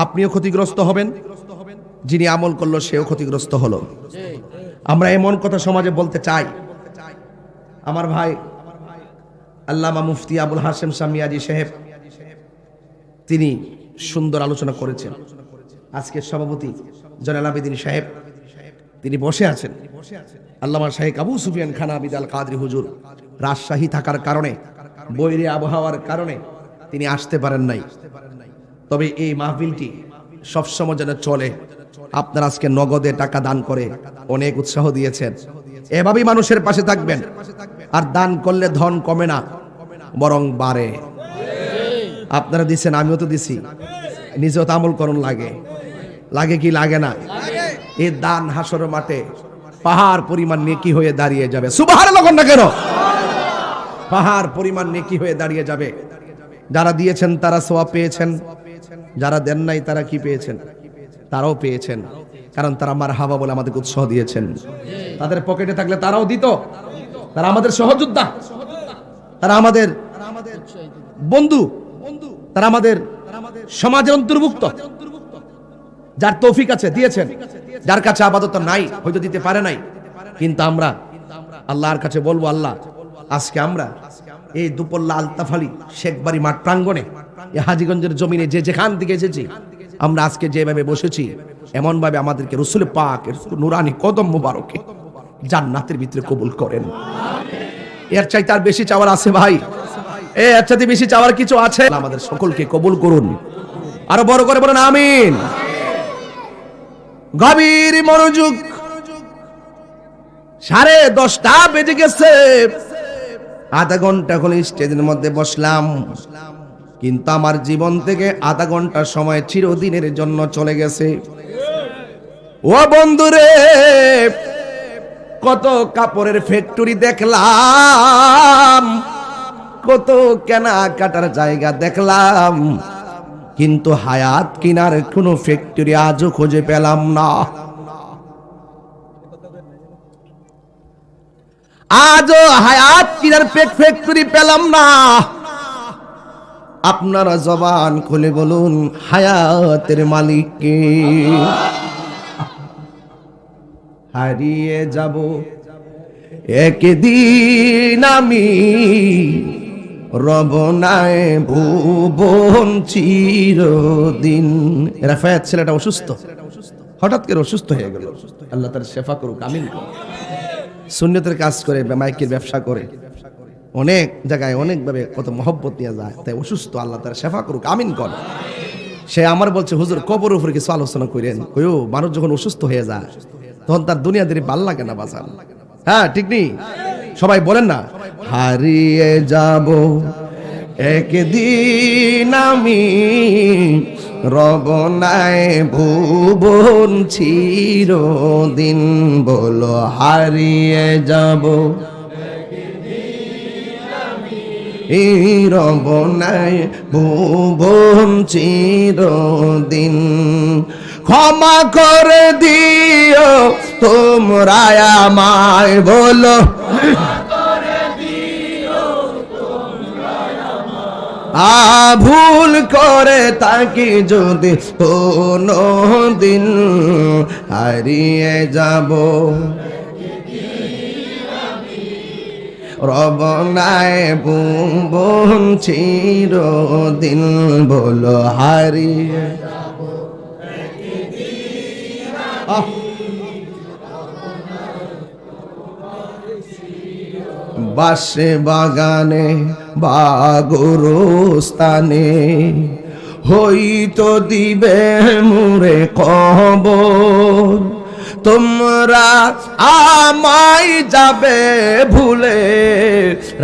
আপনিও ক্ষতিগ্রস্ত হবেন, যিনি আমল করলো সেও ক্ষতিগ্রস্ত হলো। আমরা এমন কথা সমাজে বলতে চাই। আমার ভাই আল্লামা মুফতি আবুল হাশেম সামিয়াজি সাহেব তিনি সুন্দর আলোচনা করেছেন। আজকের সভাপতি জয়নাল আবেদিন সাহেব তিনি বসে আছেন। আল্লামা শাহেখ আবু সুফিয়ান খান আবিদ আল কাদরি হুজুর রাজশাহী থাকার কারণে, বৈরী আবহাওয়ার কারণে তিনি আসতে পারেন নাই। তবে এই মাহফিলটি সবসময় যেন চলে। আপনারা আজকে নগদে টাকা দান করে অনেক উৎসাহ দিয়েছেন। এভাবেই মানুষের পাশে থাকবেন। আর দান করলে ধন কমে না, বরং বাড়ে। আপনারা দিচ্ছেন, আমিও তো দিছি, নিজেও তো আমল করণ লাগে। লাগে কি লাগে না? এই দান হাসর মাঠে পাহাড় পরিমাণ নেকি হয়ে দাঁড়িয়ে যাবে। সুবহানাল্লাহ না কেন? পাহাড় পরিমাণ নেকি হয়ে দাঁড়িয়ে যাবে। যারা দিয়েছেন তারা সওয়াব পেয়েছেন, যারা দেন নাই তারা কি পেয়েছেন? তারাও পেয়েছেন। কারণ তারা মারহাবা বলে আমাদেরকে উৎসাহ দিয়েছেন। তাদের পকেটে থাকলে তারাও দিত। তারা আমাদের সহযোদ্ধা, তারা আমাদের বন্ধু, তারা আমাদের সমাজের অন্তর্ভুক্ত। যার তৌফিক আছে দিয়েছেন, যার কাছে আপাতত নাই, হয়তো দিতে পারে নাই, কিন্তু আমরা আল্লাহর কাছে বলবো, আল্লাহ আজকে আমরা এই দুপল্লা আলতাফালি শেখবাড়ি মাঠ প্রাঙ্গণে এই হাজীগঞ্জের জমিনে যে যেখান থেকে এসেছি, আমরা আজকে যেভাবে বসেছি এমন ভাবে আমাদেরকে রাসূল পাকের নূরানি কদম মোবারকে জান্নাতের ভিতরে কবুল করেন। এর চাইতে আর বেশি চাওয়ার আছে ভাই? এর চাইতে বেশি চাওয়ার কিছু আছে? আমাদের সকলকে কবুল করুন। আরো বড় করে বলুন আমিন। গভীর মনোযোগ। 10:30 বেজে গেছে। আধা ঘন্টা এখন স্টেজের মধ্যে বসলাম, কিন্তু আমার জীবন থেকে আধা ঘন্টা সময় চিরদিনের জন্য চলে গেছে। ও বন্ধুরে, কত কাপড়ের ফ্যাক্টরি দেখলাম, কত কেনাকাটার জায়গা দেখলাম, কিন্তু হায়াত কিনার কোনো ফ্যাক্টরি আজও খুঁজে পেলাম না। আজও হায়াত কিনার ফ্যাক্টরি পেলাম না। আপনারা জবান খুলে বলুন, হায়াতের মালিক কে? হারিয়ে যাব একদিন আমি, রবনায় ভুবন চিরদিন। রাফায়াত ছেলেটা অসুস্থ, হঠাৎ করে অসুস্থ হয়ে গেল। আল্লাহ তার শেফা করুক, আমিন। সুন্নতের কাজ করে, মাইকের ব্যবসা করে, অনেক জায়গায় অনেকভাবে কত মহব্বত নিয়ে যায়, তাই অসুস্থ। আল্লাহ তার শেফা করুক, আমিন কর। সে আমার বলছে, হুজুর কবর উপরে কিছু আলোচনা করেন। কইও মানুষ যখন অসুস্থ হয়ে যায় তখন তার দুনিয়াদারি ভাল লাগে না বাজান। হ্যাঁ ঠিক নেই? সবাই বলেন না, হারিয়ে যাব একদিন আমি, রবনায় ভুবন চিরদিন। বলো হারিয়ে যাব রবনায় ভুবন চিরদিন। ক্ষমা করে দিও তোমরা আমায়, বলো ভুল করে তাকে যদি কোনো দিন, হারিয়ে যাব রবনায় ভুবন চিরদিন। বলো হারিয়ে বাসে বাগানে বা গোরস্থানে, হইতো দিবে মুরে কবর। তোমরা আমায় যাবে ভুলে,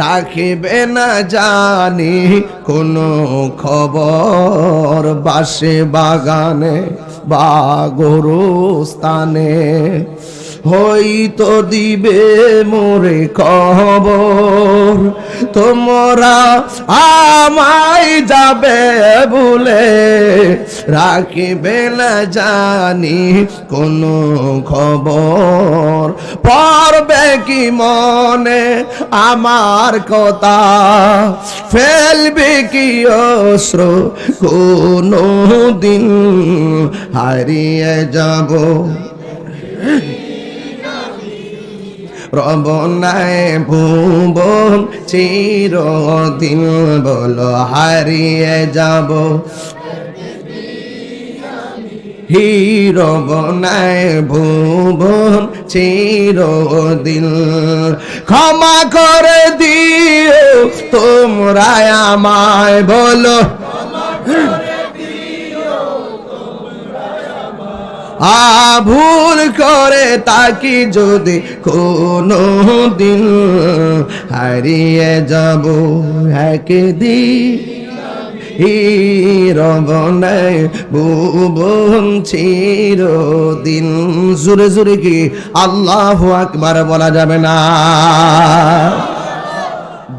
রাখিবে না জানি কোনো খবর। বাসে বাগানে বা গোরস্থানে, হইতো দিবে মোরে খবর। তোমরা আমায় যাবে ভুলে, রাখিবে না জানি কোনো খবর। পড়বে কি মনে আমার কথা, ফেলবে কি অশ্রু কোনো দিন, হারিয়ে যাব রবনায় ভুবন চিরদিন। বলো হারিয়ে যাব রবনায় ভুবন চিরদিন। ক্ষমা করে দিও তোমরা আমায়, বলো ভুল করে তাকি যদি কোনো দিন, হারিয়ে যাব একদিন রবনায় ভুবন চিরদিন। জোরে জোরে কি আল্লাহু আকবার বলা যাবে না?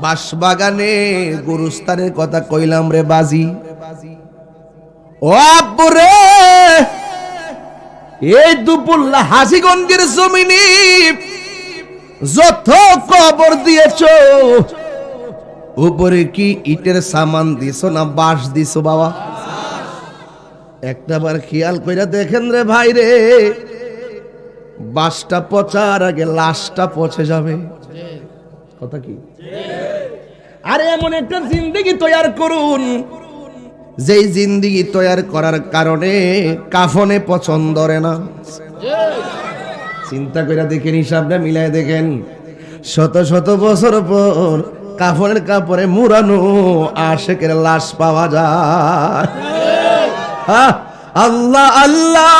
বাঁশবাগানে গুরুস্থানের কথা কইলাম রে বাজি। ও আব্বুরে, এই দুপুল্লা হাজীগঞ্জের জমিনে যত কবর দিয়েছো, উপরে কি ইটের সামান দিছো না বাঁশ দিছো বাবা? একটাবার খেয়াল কইরা দেখেন রে ভাই রে, বাঁশটা পচার আগে লাশটা পচে যাবে। কথা কি? আরে এমন একটা জিন্দেগি তৈরি করুন যেই জিন্দেগি তৈরি করার কারণে কাফনে পছন্দ করে না। চিন্তা করে দেখেন, হিসাবটা মিলাই দেখেন, শত শত বছর পর কাফনের কাপড়ে মুড়ানো আশেকের লাশ পাওয়া যায়। আল্লাহ আল্লাহ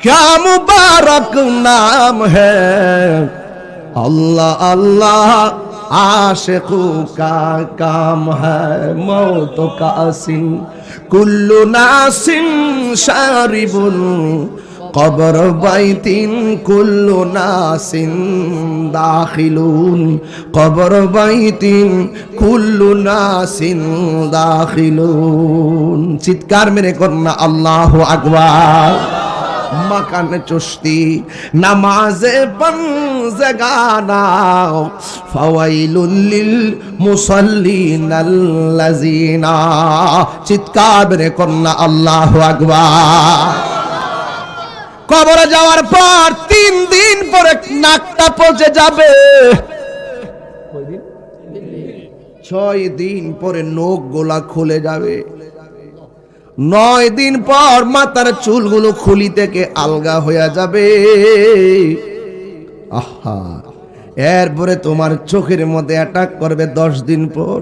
क्या मुबारक नाम है, अल्लाह अल्लाह आशिकों का काम है। मौत का सिन कुल्लु नासिन शारिबुन कब्र बैतिन कुल्लु नासिन दाखिलून कब्र बैतिन कुल्लु नासिन दाखिलून। चित्कार मेरे करना अल्लाहु अकबर। मकान चुश्ती नमाज़े पंज़गाना फ़वाइलुल लिल मुसल्लीन अल्लज़ीना। चित्कार मेरे करना अल्लाहु अकबर। কবরে যাওয়ার পর 3 দিন পরে নাকটা পচে যাবে। 6 দিন পরে নখ গোলা খুলে যাবে। 9 দিন পর মাথার চুলগুলো খুলি থেকে আলগা হয়ে যাবে। আহা, এরপরে তোমার চোখের মধ্যে অ্যাটাক করবে 10 দিন পর।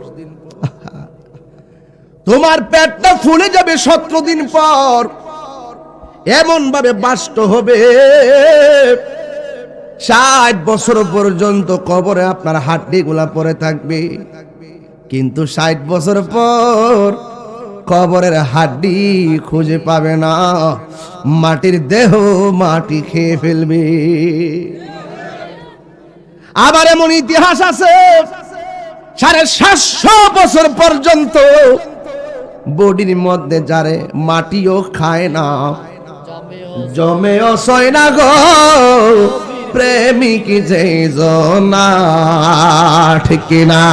তোমার পেটটা ফুলে যাবে 17 দিন পর। এমন ভাবে বাস্ত হবে 60 বছর পর্যন্ত কবরে আপনার হাড্ডিগুলা পড়ে থাকবে। কিন্তু 60 বছর পর কবরের হাড্ডি খুঁজে পাবে না, মাটির দেহ মাটি খেয়ে ফেলবে। আবার এমন ইতিহাস আছে 750 বছর পর্যন্ত বডির মধ্যে যারে মাটিও খায় না, জমেও সয় না গো প্রেমিক যে জনা, ঠিক না?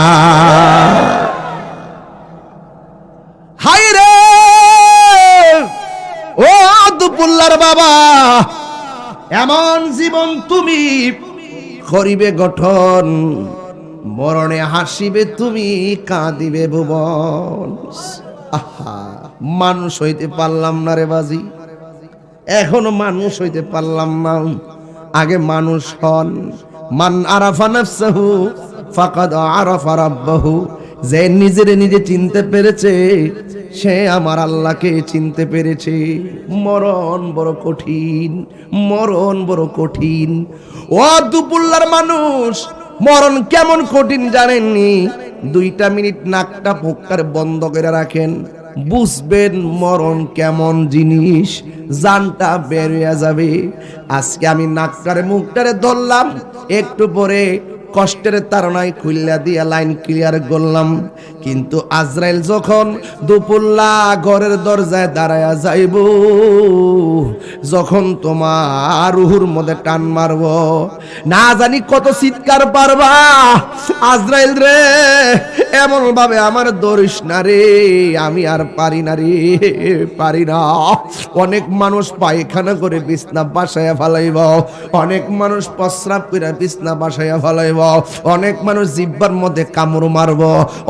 হায় রে ও দুপুল্লার বাবা, এমন জীবন তুমি করিবে গঠন, মরণে হাসিবে তুমি কাঁদিবে ভুবন। আহা, মানুষ হইতে পারলাম না রে বাজি, এখনো মানুষ হইতে পারলাম না। আগে মানুষ হন। মান আরাফা নাফসাহু ফাকাদ আরাফা রাব্বাহু। যে নিজেরে নিজে চিনতে পেরেছে সে আমার আল্লাহকে চিনতে পেরেছে। মরণ বড় কঠিন, মরণ বড় কঠিন। ও দুপুল্লার মানুষ, মরণ কেমন কঠিন জানেননি? 2 মিনিট নাকটা ফুক্কার বন্ধ করে রাখেন, বুঝবেন মরণ কেমন জিনিস, জানটা বের হয়ে যাবে। আজকে আমি নাকটারে মুখটারে ধরলাম, একটু পরে কষ্টের তাড়নায় খুললা দিয়া লাইন ক্লিয়ার করলাম। কিন্তু আজরাইল যখন দুপুল্লা ঘরের দরজায় দাঁড়ায়া যাইব, যখন তোমার রুহুর মধ্যে টান মারব, না জানি কত চিৎকার পারবা, আজরাইল রে এমন ভাবে আমার দরিস না রে, আমি আর পারি না রে, পারি না। অনেক মানুষ পায়খানা করে বিছনা বাসায়া ফেলাইব, অনেক মানুষ প্রস্রাব করে বিছনা বাসায়া ফেলাইব, অনেক মানুষ জিহ্বার মধ্যে কামড় মারব,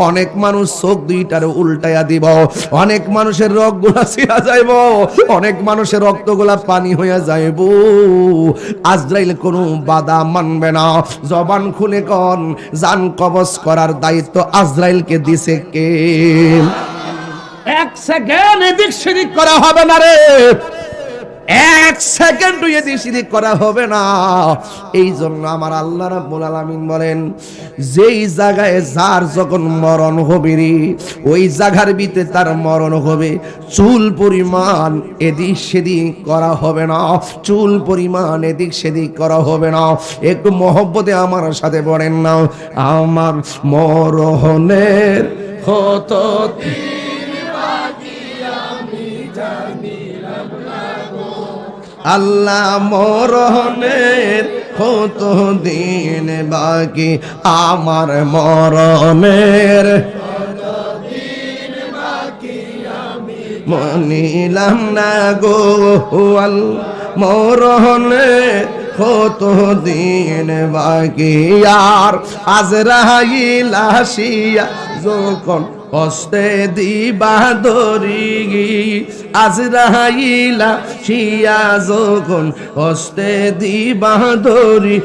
অনেক মানুষ চোখ 2টারে উল্টাইয়া দিব, অনেক মানুষের রক্তগুলা ছিঁড়া যাইব, অনেক মানুষের রক্তগুলা পানি হইয়া যাইব। আজরাইল কোনো বাধা মানবে না। জবান খুলে কন, জান কবজ করার দায়িত্ব আজরাইলকে দিছে কে? 1 সেকেন্ড এদিক সেদিক করা হবে না রে, 1 সেকেন্ড এদিক সেদিক করা হবে না। এই জন্য আমার আল্লাহ রাব্বুল আলামিন বলেন, যেই জায়গায় যার যখন মরণ হবে রে, ওই জায়গার ভিতরে তার মরণ হবে। চুল পরিমাণ এদিক সেদিক করা হবে না, চুল পরিমাণ এদিক সেদিক করা হবে না। একটু মহব্বতে আমার সাথে বলেন না, আমার মরণের হতো আল্লাহ, মরণের কত দিন বাকি, আমার মরণের মনিলাম না গো, মরণের কত দিন বাকি আর আজরাইল আসিয়া যখন কষ্টে দিবা দরি আজরাইল আসিয়া যখন কষ্টে দিবা দরি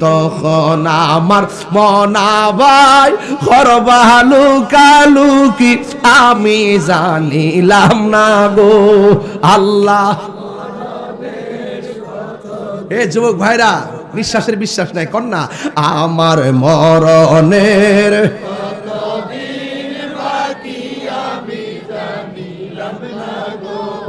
তখন আমার মনাবাই করবা লুকালুকি আমি জানিলাম না গো আল্লাহ। এ যুবক ভাইরা, নিঃশ্বাসের বিশ্বাস নাই কন্যা আমার মরণের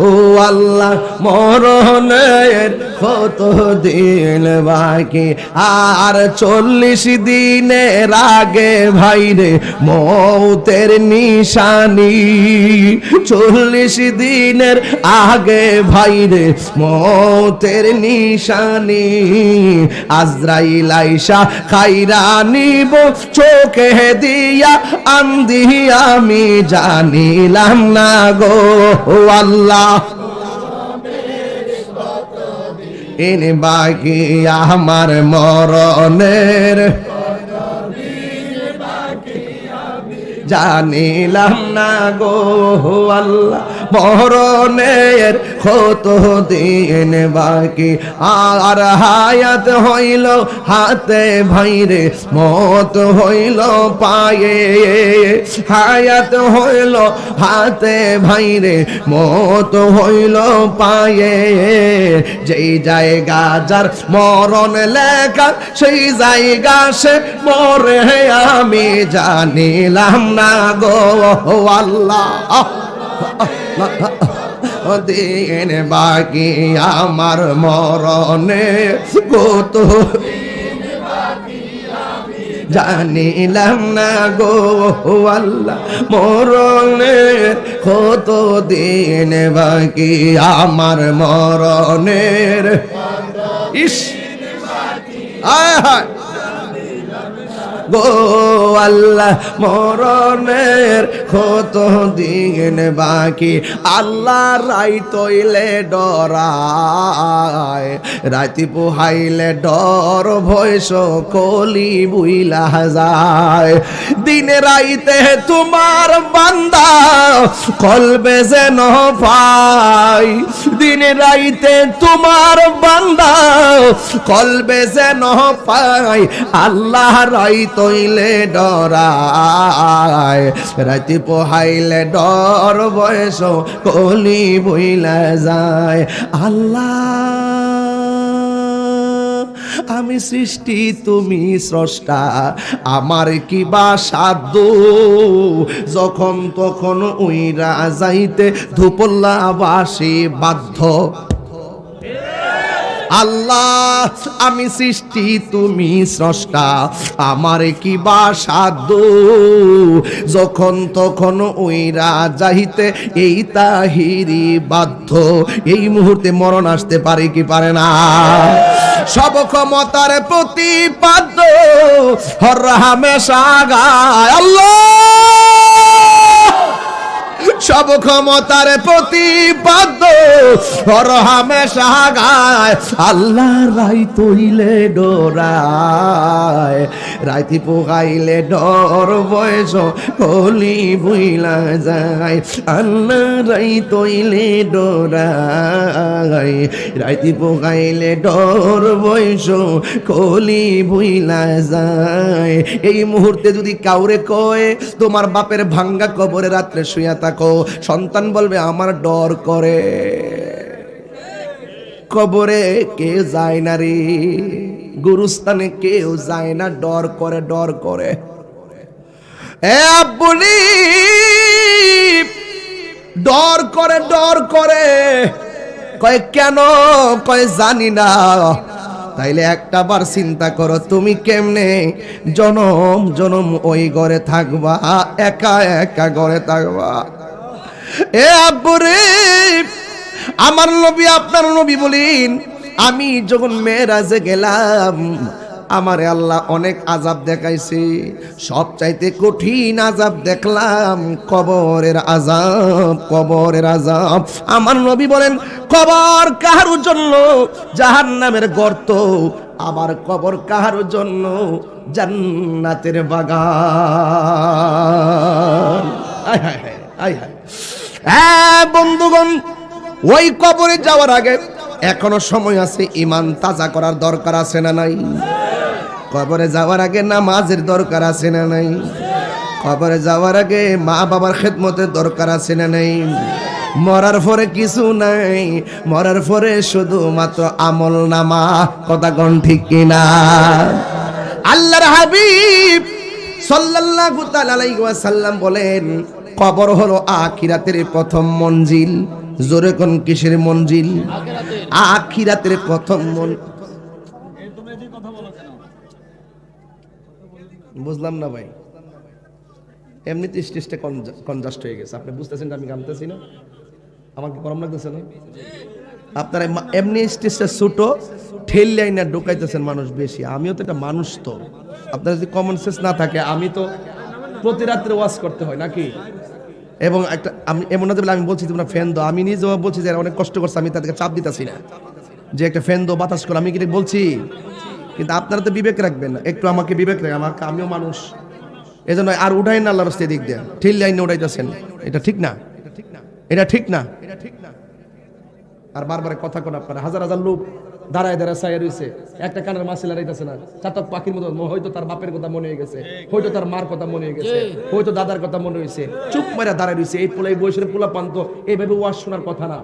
ও আল্লাহ মরণের কত দিন বাকি আর 40 দিনের আগে ভাইরে মৌতের নিশানি 40 দিনের আগে ভাইরে মৌতের নিশানি আজরাইল আইসা খাইরা নিব চোখে দিয়া আন্ধি আমি জানিলাম না গো আল্লাহ এনে বাকি আমার মরণের জানিলাম না গো আল্লাহ মরণের কত দিন বাকি আর হায়াত হইল হাতে ভাইরে মত হইল পায়ে হায়াত হইল হাতে ভাইরে মত হইল পায়ে যেই জায়গা যার মরণ লেখা সেই জায়গা সে মরে আমি জানিলাম না গো আল্লাহ দিন বাকি আমার মরণে কত জানিলাম না গো আল্লাহ মরণের কত দিন বাকি আমার মরণের ইস আয় হায় গো আল্লাহ মরণের কত দিন বাকি আল্লাহ রাই তৈলে ডরায় রাতি পোহাইলে ডর ভয় সকলি বুইলা যায় দিন রাইতে তোমার বান্দা কলবে যেন পাই দিন রাইতে তোমার বান্দা কলবে যেন পাই আল্লাহ রাই তৈলে ডরায় রাতি পোহাইলে ডর বয়স কলি বইলা যায় আল্লাহ আমি সৃষ্টি তুমি স্রষ্টা আমার কি বা সাধ্য যখন তখন উইরা যাইতে ধুপল্লা বাসি বাধ্য আল্লাহ আমি সৃষ্টি তুমি স্রষ্টা আমার কি বা সাধ্য যখন তখন ওইরা যাইতে এই তাহিরি বাধ্য এই মুহূর্তে মরণ আসতে পারে কি পারে না সব ক্ষমতার প্রতিপাদ্য হর হামেশা গায় আল্লাহ সব ক্ষমতার প্রতিপাদ্য হর হামেশা গায় আল্লাহ রাই তৈলে ডরায় রাইতি পোকাইলে ডর বয়স কলি বুইলা যায় আল্লাহ রাই তৈলে ডরায় রাইতি পোকাইলে ডর বয়স কলি বুইলা যায় এই মুহূর্তে যদি কাউরে কয় তোমার বাপের ভাঙ্গা কবরে রাত্রে শুয়া থাকো সন্তান বলবে আমার ডর করে কবরে কেউ যায় না রে গুরুস্থানে কেউ যায় না ডর করে ডর করে এ আব্বুনি ডর করে কয় কেন কয় জানি না তাইলে একটা বার চিন্তা করো তুমি কেমনে জনম জনম ওই ঘরে থাকবা একা একা ঘরে থাকবা এ আব্বুরে আমার নবী আপনার নবী বলেন আমি যখন মেরাজে গেলাম আমারে আল্লাহ অনেক আযাব দেখাইছে, সবচাইতে কঠিন আযাব দেখলাম কবরের আযাব, কবরের আযাব। আমার নবী বলেন কবর কাহার জন্য জাহান্নামের গর্ত, আবার কবর কাহার জন্য জান্নাতের বাগান। আয় হায় হায়, আয় হায়। হ্যাঁ বন্ধুগণ, ওই কবরে যাওয়ার আগে এখনো সময় আছে, ঈমান তাজা করার দরকার আছে না নাই? কবরে যাওয়ার আগে নামাজের দরকার আছে না নাই? কবরে যাওয়ার আগে মা বাবার খেদমতের দরকার আছে না নাই? মরার পরে কিছু নাই, মরার পরে শুধুমাত্র আমল নামা। কথা কোন ঠিক কিনা? আল্লাহর হাবিব সাল্লাল্লাহু তাআলা আলাইহি ওয়াসাল্লাম বলেন কবর হলো আখিরাতের প্রথম মঞ্জিল। জোরে কোন কিসের মঞ্জিল? আখিরাতের প্রথম মঞ্জিল। বুঝলাম না ভাই, এমনিতে স্টেজটা কনজাস্ট হয়ে গেছে, আপনি বুঝতেছেন আমি গামতেছি না? আমাকে গরম লাগতেছে না? আপনারা এমনি স্টেজটা ছোট ঠেললাই না ঢুকাইতেছেন মানুষ বেশি। আমিও তো একটা মানুষ, তো আপনার যদি কমন সেন্স না থাকে, আমি তো প্রতি রাত্রে ওয়াজ করতে হয় নাকি? এবং একটা আমি এমন না আমি বলছি তোমরা ফ্যান দাও, আমি নিজেও বলছি যে অনেক কষ্ট করছে, আমি তাদেরকে চাপ দিতেছি না যে একটা ফ্যান দাও বাতাস করো, আমি কি বলছি? কিন্তু আপনারা তো বিবেক রাখবেন না, একটু আমাকে বিবেক রাখেন, আমাকে, আমিও মানুষ। এই জন্য আর উঠাই না আল্লাহর রাস্তায় দিক দিয়ে ঠিক লাইনে উঠাইতেছেন, এটা ঠিক না, এটা ঠিক না। আর বারবার কথা কোন আপনারা, হাজার হাজার লোক দাঁড়ায় দাঁড়ায় চাইয়া রয়েছে, একটা কানের মাছ লাগাইতেছে না, চাতক পাখির মতো। হয়তো তার বাপের কথা মনে হয়ে গেছে, হয়তো তার মার কথা মনে হয়ে গেছে, হয়তো দাদার কথা মনে হয়েছে, চুপ মেরে দাঁড়ায় রয়েছে। এই পোলা, এই বয়সের পোলা পান্ত এইভাবে ওয়াজ শোনার কথা না।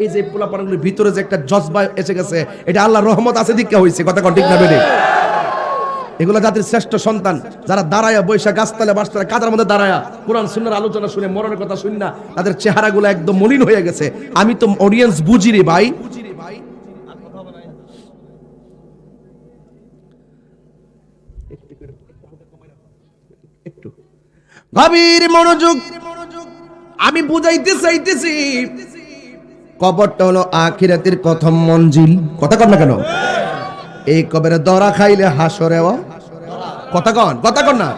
এই যে পোলা পানগুলির ভিতরে যে একটা জজবা এসে গেছে, এটা আল্লাহর রহমত আছে দীক্ষা হয়েছে। কথা ঠিক না বেড়ে? এগুলো জাতির শ্রেষ্ঠ সন্তান, যারা দাঁড়ায়া বৈশা গাছতলা বাসতলা কাদার মধ্যে দাঁড়ায়া কোরআন সুন্নাহর আলোচনা শুনে মরণের কথা শুনি না, তাদের চেহারাগুলো একদম মলিন হয়ে গেছে। আমি তো অডিয়েন্স বুঝি রে ভাই। গভীর মনোযোগ, আমি বুঝাইতে চাইতেছি কবরটা হলো আখিরাতের প্রথম মঞ্জিল। কথা কন না কেন? এই কবরে দরা খাইলে হাসরেও, কথা কন না,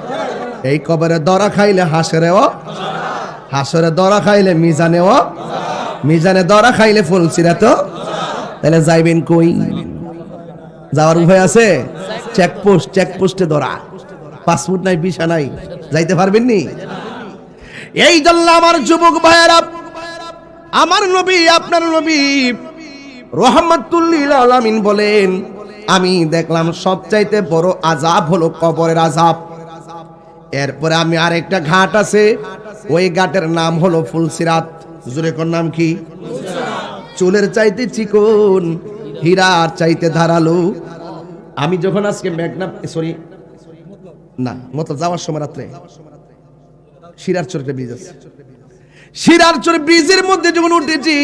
এই কবরে দরা খাইলে হাসরেও, হাসরে দরা খাইলে মিজানেও, মিজানে দরা খাইলে ফুলসিরাতো। তাহলে যাইবেন কই? যাওয়ার উপায় আছে? চেকপোস্ট, চেকপোস্টে ধরা। পাসপোর্ট নাই, ভিসা নাই, যাইতে পারবেন নি? এই জন্য আমার যুবক ভাইয়েরা, আমার নবী, আপনার নবী রাহমাতুল লিল আলামিন বলেন আমি দেখলাম সবচাইতে বড় আযাব হলো কবরের আযাব। এরপরে আমি আরেকটা ঘাট আছে, ওই ঘাটের নাম হলো ফুলসিরাত। জোরে কোন নাম কি? চুলের চাইতে চিকন, হীরার চাইতে ধারালো। আমি যখন আজকে মেঘনা, সরি না, মতো যাওয়ার সময় রাত্রে শিরারচর একটা ব্রিজ আছে, শিরারচর ব্রিজের মধ্যে যখন উঠেছি,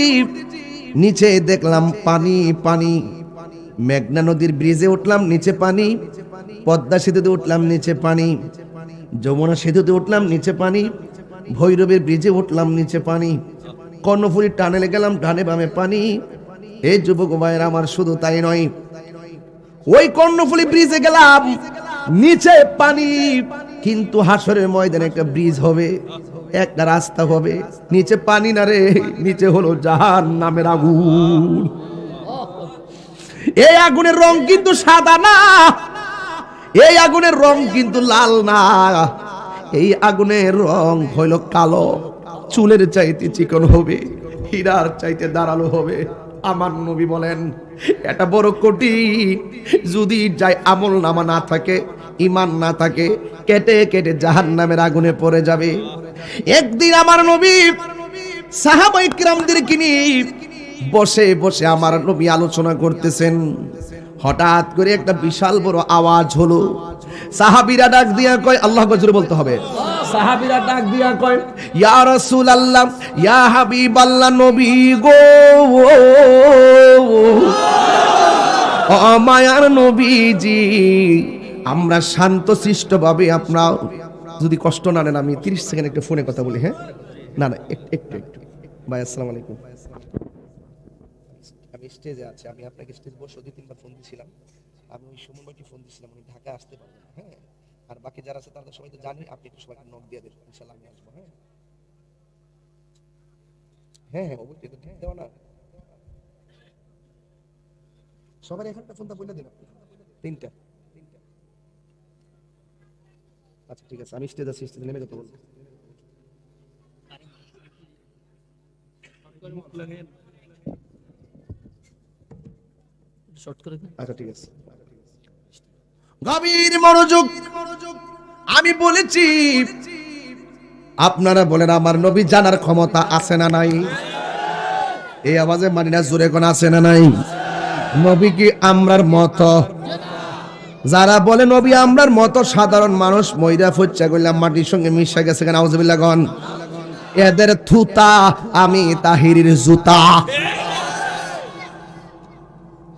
নিচে দেখলাম পানি পানি। মেঘনা নদীর ব্রিজে উঠলাম, নিচে পানি। পদ্মা সেতুতে উঠলাম, নিচে পানি। যমুনা সেতুতে উঠলাম, নিচে পানি। ভৈরবের ব্রিজে উঠলাম, নিচে পানি। কর্ণফুলী টানেলে গেলাম, ডানে বামে পানি। এই যুবক ভাইয়ের আমার শুধু তাই নয়, ওই কর্ণফুলী ব্রিজে গেলাম, নিচে পানি, কিন্তু হাসরের ময়দানে একটা ব্রিজ হবে, একটা রাস্তা হবে, নিচে পানি না রে, নিচে হলো জাহান্নামের আগুন। এই আগুনের রং কিন্তু সাদা না, এই আগুনের রং কিন্তু লাল না, এই আগুনের রং হইল কালো। চুলের চাইতে চিকন হবে, হীরার চাইতে ধারালো হবে। আমার নবী বলেন এটা বড় কঠিন। যদি যাই আমল নামা না থাকে, ঈমান না থাকে, কেটে কেটে জাহান্নামের আগুনে পড়ে যাবে। একদিন আমার নবী সাহাবায়ে কিরামদেরকে নিয়ে বসে বসে আমার নবী আলোচনা করতেছেন। হঠাৎ করে একটা বিশাল বড় আওয়াজ হলো। সাহাবীরা ডাক দিয়া কয়, আল্লাহু আকবার জোরে বলতে হবে। সাহাবীরা ডাক দিয়া কয়, ইয়া রাসূলুল্লাহ, ইয়া হাবিবাল্লাহ, নবী গো, ও মায়ার নবীজি, আমরা শান্ত শিষ্ট ভাবে, আপনার যদি কষ্ট না নেন আমি 30 সেকেন্ড একটু ফোনে কথা বলি। হ্যাঁ, না না, একটু ভাই, আসসালামু আলাইকুম। আমি স্টেজে আছি, আমি আপনাকে স্টেজ বসে 2-3 বার ফোন দিয়েছিলাম, আমি ওই সুমন ভাইকে ফোন দিছিলাম, উনি ঢাকা আসতে পারবেন না। হ্যাঁ, আর বাকি যারা আছে তারা সবাই তো জানি, আপনি একটু সবাইকে নক দিয়ে দেবেন, ইনশাআল্লাহ আমি আসবো। হ্যাঁ হ্যাঁ হ্যাঁ অবশ্যই, তো ঠিক দেওয়া না সবার এখানটা ফোনটা বলে দিন, তিনটা। আচ্ছা ঠিক আছে, আমি স্টেজ আছি, স্টেজে নেমে যেতে বলবো। আচ্ছা ঠিক আছে, গভীর মনোযোগ। আমি বলেছি আপনারা বলেন আমার নবী জানার ক্ষমতা আছে না নাই? এই আওয়াজে মানি না, জোরে কোন আছে না নাই? নবী কি আমরার মতো? যারা বলে নবী আমরার মতো সাধারণ মানুষ, ময়রা ফচ্চা কইলাম মাটির সঙ্গে মিশা গেছে, কেন আউযুবিল্লাহ গন, এদের থুতা আমি তাহিরির জুতা।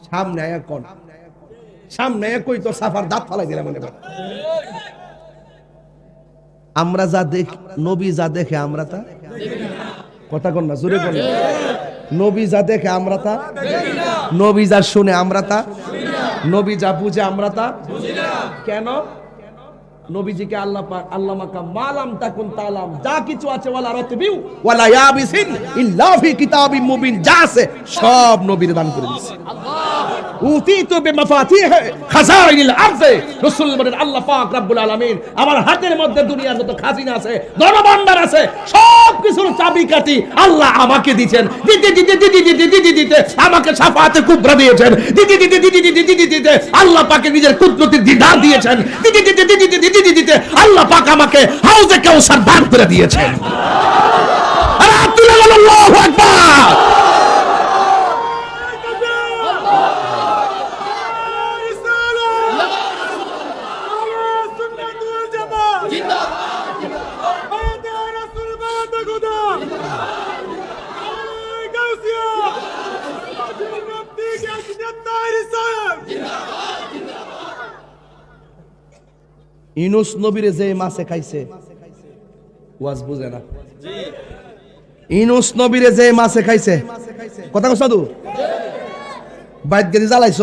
সামনে আয়া কোন, সামনে কই তো সাফার দাঁত ফালাই দিলাম মনে করে। আমরা যা দেখ, নবী যা দেখে আমরা তা কথা কন না, জোরে কোন। নবী যা দেখে আমরা তা, নবী যা শুনে আমরা তা, নবী যা বুঝে আমরা তা কেন? নবীজিকে আল্লাহ পাক আল্লাহ মাকা মালাম তাকুন তালাম, যা কিছু আছে ওয়ালা রাতবিউ ওয়ালা ইয়াবিসিন ইল্লা ফি কিতাবিম মুবিন, যা আছে সব নবীর দান করে দিয়েছে। উতিতু বিমাফাতিহ খাজাইনিল আরদে, রাসূল বলেন আল্লাহ পাক রব্বুল আলামিন আমার হাতের মধ্যে দুনিয়ার যত খাজিনা আছে, ধনভাণ্ডার আছে, সব কিছুর চাবিকাঠি আল্লাহ আমাকে দিবেন। দিতে দিতে দিতে দিতে দিতে দিতে আমাকে শাফাআতে কুবরা দিয়েছেন। দিতে দিতে দিতে দিতে দিতে দিতে আল্লাহ পাকে নিজের কুদরতের দিদার দিয়েছেন। দিতে দিতে দিতে দিতে দিতে দিতে আল্লাহ পাক আমাকে হাউজে কাউসার দান করে দিয়েছেন। আল্লাহু আকবার। ইউনূস নবীরে যে মাছে খাইছে, ওয়াজ বুঝে না। ইউনূস নবীরে যে মাছে খাইছে, কথা কইছ সাধু বাইত গেদি জ্বালাইছ,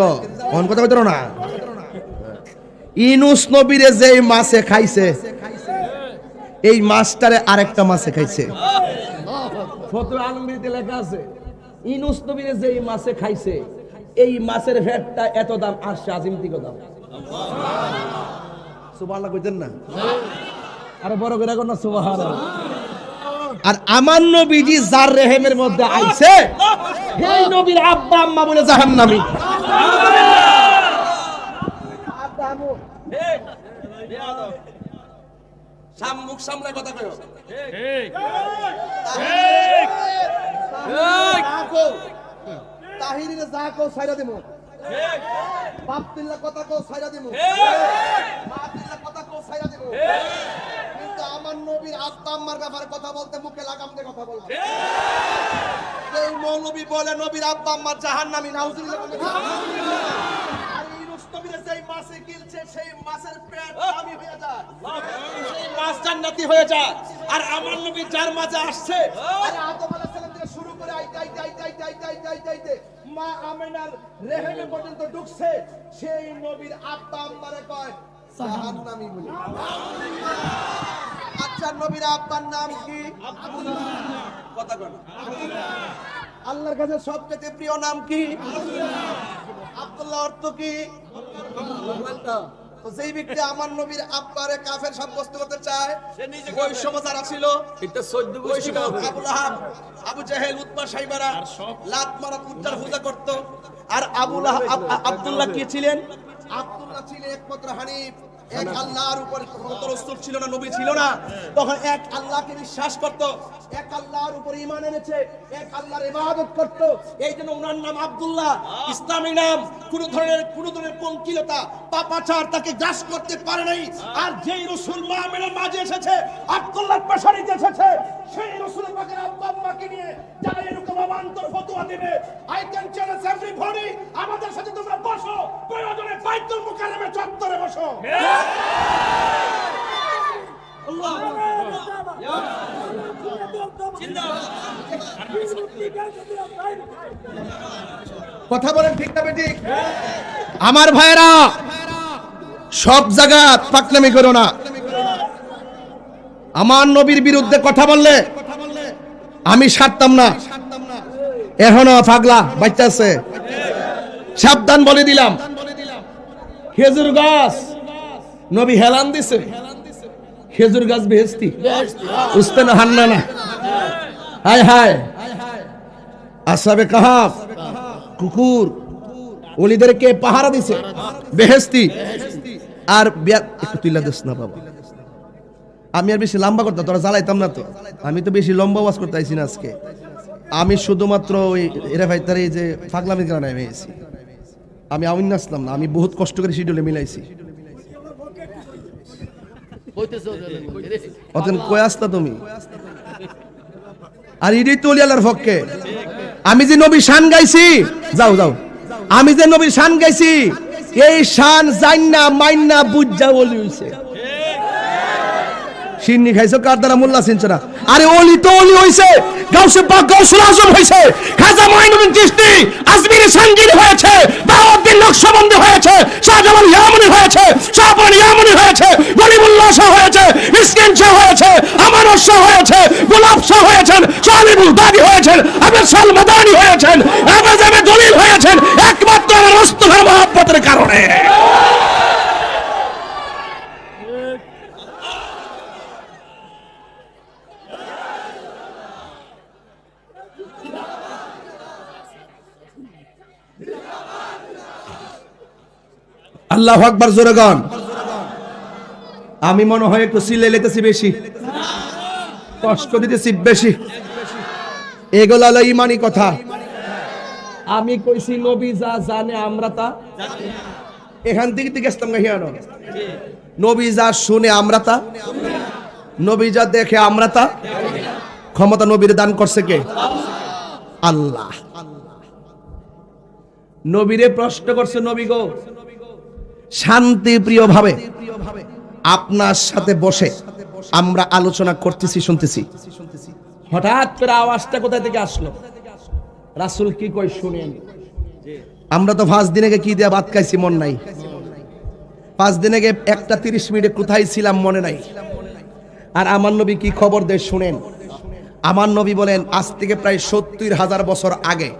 কোন কথা কইতো না। ইউনূস নবীরে যে মাছে খাইছে, এই মাছটারে আরেকটা মাছে খাইছে। ফতোয়া আলমগীরতে লেখা আছে ইউনূস নবীরে যে মাছে খাইছে, এই মাছের ভেটটা এত দাম, আরশে আজিম থেকে দাম। সুবহানাল্লাহ কইতেন না, আরে বড় করে কোন না সুবহানাল্লাহ। আর আমার নবীজি যার রেহেমের মধ্যে আইছে, এই নবীর আব্বা আম্মা বলে জাহান্নামী। মুখ সামনে কথা কইও, ঠিক তাহিরিরে যা কো ছাইরা দিমু, ঠিক বাপতিল্লাহ কথা কো ছাইরা দিমু, ঠিক মাতিল্লাহ কথা কো ছাইরা দিমু, ঠিক কিন্তু আমার নবীর আব্বা আম্মার ব্যাপারে কথা বলতে মুখে লাগাম দিয়ে কথা বলবো। ঠিক এই মৌলবী বলে নবীর আব্বা আম্মা জাহান্নামী, নাউজুবিল্লাহ। আর ইউনূস নবীরে যেই মাছে গিলছে, সেই মাছের পেট দামি হয়ে যায়, সেই মাছ জান্নাতি হয়ে যায়। আর আমার নবী যার মাঝে আসছে, আরে আদম আলাইহিস সালাম থেকে শুরু করে আইতে মা আমেনার রেহেমে পর্যন্ত ঢুকছে, সেই নবীর আব্বা আম্মারে কয় জাহান্নামী বলে। আচ্ছা নবীর আব্বার নাম কি? আব্দুল্লাহ। কথা কন, আল্লাহর কাছে সবচেয়ে প্রিয় নাম কি? আব্দুল্লাহ। অর্থ কি? তো যেই ব্যক্তি আমার নবীর আব্বারে কাফের সাব্যস্ত করতে চায়, ওই সময় যারা ছিল আবু লাহাব, আবু জাহেল, উতবা, সাইবারা লাত মারা উত্তর পূজা করত। আর আব্দুল্লাহ কি ছিলেন? আব্দুল্লাহ ছিলেন একমাত্র হানিফ, এক আল্লাহর উপর কত রাসূল ছিল না, নবী ছিল না, তখন এক আল্লাহকে বিশ্বাস করত, এক আল্লাহর উপর ঈমান এনেছে, এক আল্লাহর ইবাদত করত। এইজন্য ওনার নাম আব্দুল্লাহ, ইসলামী নাম। কোন ধরনের পঙ্কিলতা পাপাচার তাকে গ্রাস করতে পারে নাই। আর যেই রাসূল মুহাম্মদের মাঝে এসেছে, আব্দুল্লাহর পেশানিতে এসেছে, সেই রাসূল পাকের আব্বা আম্মাকে নিয়ে যারা এরকম অবান্তর ফতোয়া দিবে, আই ক্যান চ্যালেঞ্জ এভরিবডি, আমাদের সাথে তোমরা বসো, প্রয়োজনে বাইতুল মুকাররমে চত্বরে বসো। কথা বলেন ঠিক না বেঠিক? আমার ভাইরা সব জায়গা পাকনামি করো না। আমার নবীর বিরুদ্ধে কথা বললে আমি ছাড়তাম না। এখনো পাগলা বাচ্চা আছে, সাবধান বলে দিলাম। খেজুর গাছ নবী হেলান দিছে, খেজুর গাছ বেহেশতি, উস্তান হান্নানা। হায় হায়, আসহাবে কাহাফ কুকুর ওলিদেরকে পাহারা দিছে, বেহেশতি। আর একটু তুইলা দিস না বাবা, আমি আর বেশি লম্বা করতাম, তোরা জ্বালাইতাম না তো। আমি তো বেশি লম্বা ওয়াজ করতে আইছি না আজকে। আমি শুধুমাত্র ওই এরা ভাই তার এই যে পাগলামি কারণে আমি এসেছি। আমি আমিন আসলাম না, আমি বহুত কষ্ট করে শিডিউলে মিলাইছি। অতন কই আসতা তুমি? আর ইডি তো আল্লাহর পক্ষে। আমি যে নবী শান গাইছি, যাও যাও, আমি যে নবীর শান গাইছি, এই শান জান্না মাইন্না বুঝা বলি হইছে। সিন্নি খাইছো কার দ্বারা? মোল্লা চিনছো না? আরে ওলি তো ওলি হইছে, গাউসে পাক গাউসুল আজম হইছে, খাজা মাইনুদ্দিন চিশতি আজমিরি সানগিরি হয়েছে, বাউদ্দিন নকশবন্দি হয়েছে, শাহজালাল ইয়ামানি হয়েছে, শাহপরান ইয়ামানি হয়েছে, গলিবুল্লাহ শাহ হয়েছে, মিসকিন শাহ হয়েছে, আমানত শাহ হয়েছে, গোলাপ শাহ হয়েছেন, সালিমুল দাদি হয়েছেন, আব্দুল সাল মাদানি হয়েছেন, আবু দলিল হয়েছেন, একমাত্র আমার মুস্তাফার মহব্বতের কারণে। আল্লাহু আকবার, জোরে গান। আমি মনে হয় একটু সিলে লেতেছি বেশি, কষ্ট দিতেছি বেশি। এগুলো হলো ইমানি কথা। আমি কইছি নবী যা জানে আমরা তা এখান থেকে গেছিলাম গাহিয়ানো। নবী যা শুনে আমরা তা, নবী যা দেখে আমরা তা। ক্ষমতা নবীর দান করছে কে? আল্লাহ। নবীরে প্রশ্ন করছে, নবী গো শান্তি প্রিয় ভাবে আপনার সাথে বসে আমরা আলোচনা করতেছি, শুনতেছি, হঠাৎ করে আওয়াজটা কোথা থেকে আসলো? রাসূল কি কই শুনেন। আমরা তো 5 দিন আগে কি দিয়া ভাত খাইছি মন নাই, 5 দিন আগে 1:30 কোথায় ছিলাম মনে নাই। আর আমার নবী কি খবর দেয় শুনেন। আমার নবী বলেন আজ থেকে প্রায় 70,000 বছর আগে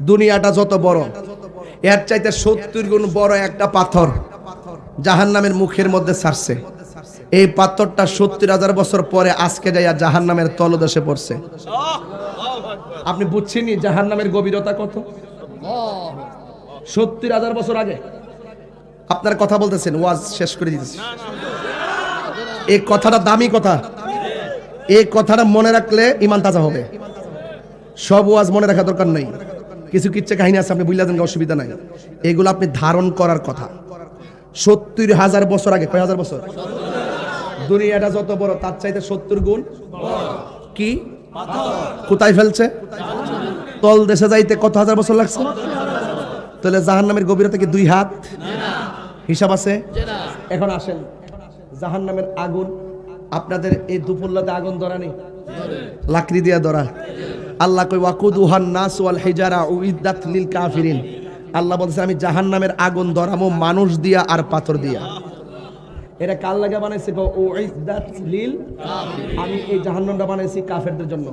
দুনিয়াটা যত বড়, এর চাইতে 70 গুণ বড় একটা পাথর জাহান্নামের মুখের মধ্যে ছাড়ছে। এই পাথরটা 70,000 বছর পরে আজকে যাইয়া জাহান্নামের তলদেশে পড়ছে। আপনি বুঝছেনই জাহান্নামের গভীরতা কত? 70,000 বছর আগে। আপনার কথা বলতেছেন, ওয়াজ শেষ করে দিতেছি। এই কথাটা দামি কথা, এই কথাটা মনে রাখলে ঈমান তাজা হবে। সব ওয়াজ মনে রাখা দরকার নাই, কিছু কিচ্ছা কাহিনী আছে আপনি বুঝলে দেন, অসুবিধা নাই। এগুলো আপনি ধারণ করার কথা। 70,000 বছর আগে, কয় হাজার বছর? দুনিয়াটা যত বড় তার চাইতে 70 গুণ কি কোথায় ফেলছে? তল দেশে যাইতে কত হাজার বছর লাগছে? তাহলে জাহান্নামের গভীরতা কি 2 হাত? হিসাব আছে? এখন আসেন, জাহান্নামের আগুন আপনাদের এই দুপুরলাতে আগুন ধরা নেই, লাকড়ি দিয়া ধরা। আল্লাহ কই ওয়াকুদুহান নাস ওয়াল হিজারা উইদ্দাত লিল কাফিরিন। আল্লাহ বলছে আমি জাহান্নামের আগুন ধরামো মানুষ দিয়া আর পাথর দিয়া। এটা কার লাগা বানাইছে? উইদ্দাত লিল কাফিরিন। আমি এই জাহান্নামটা বানাইছি কাফেরদের জন্য।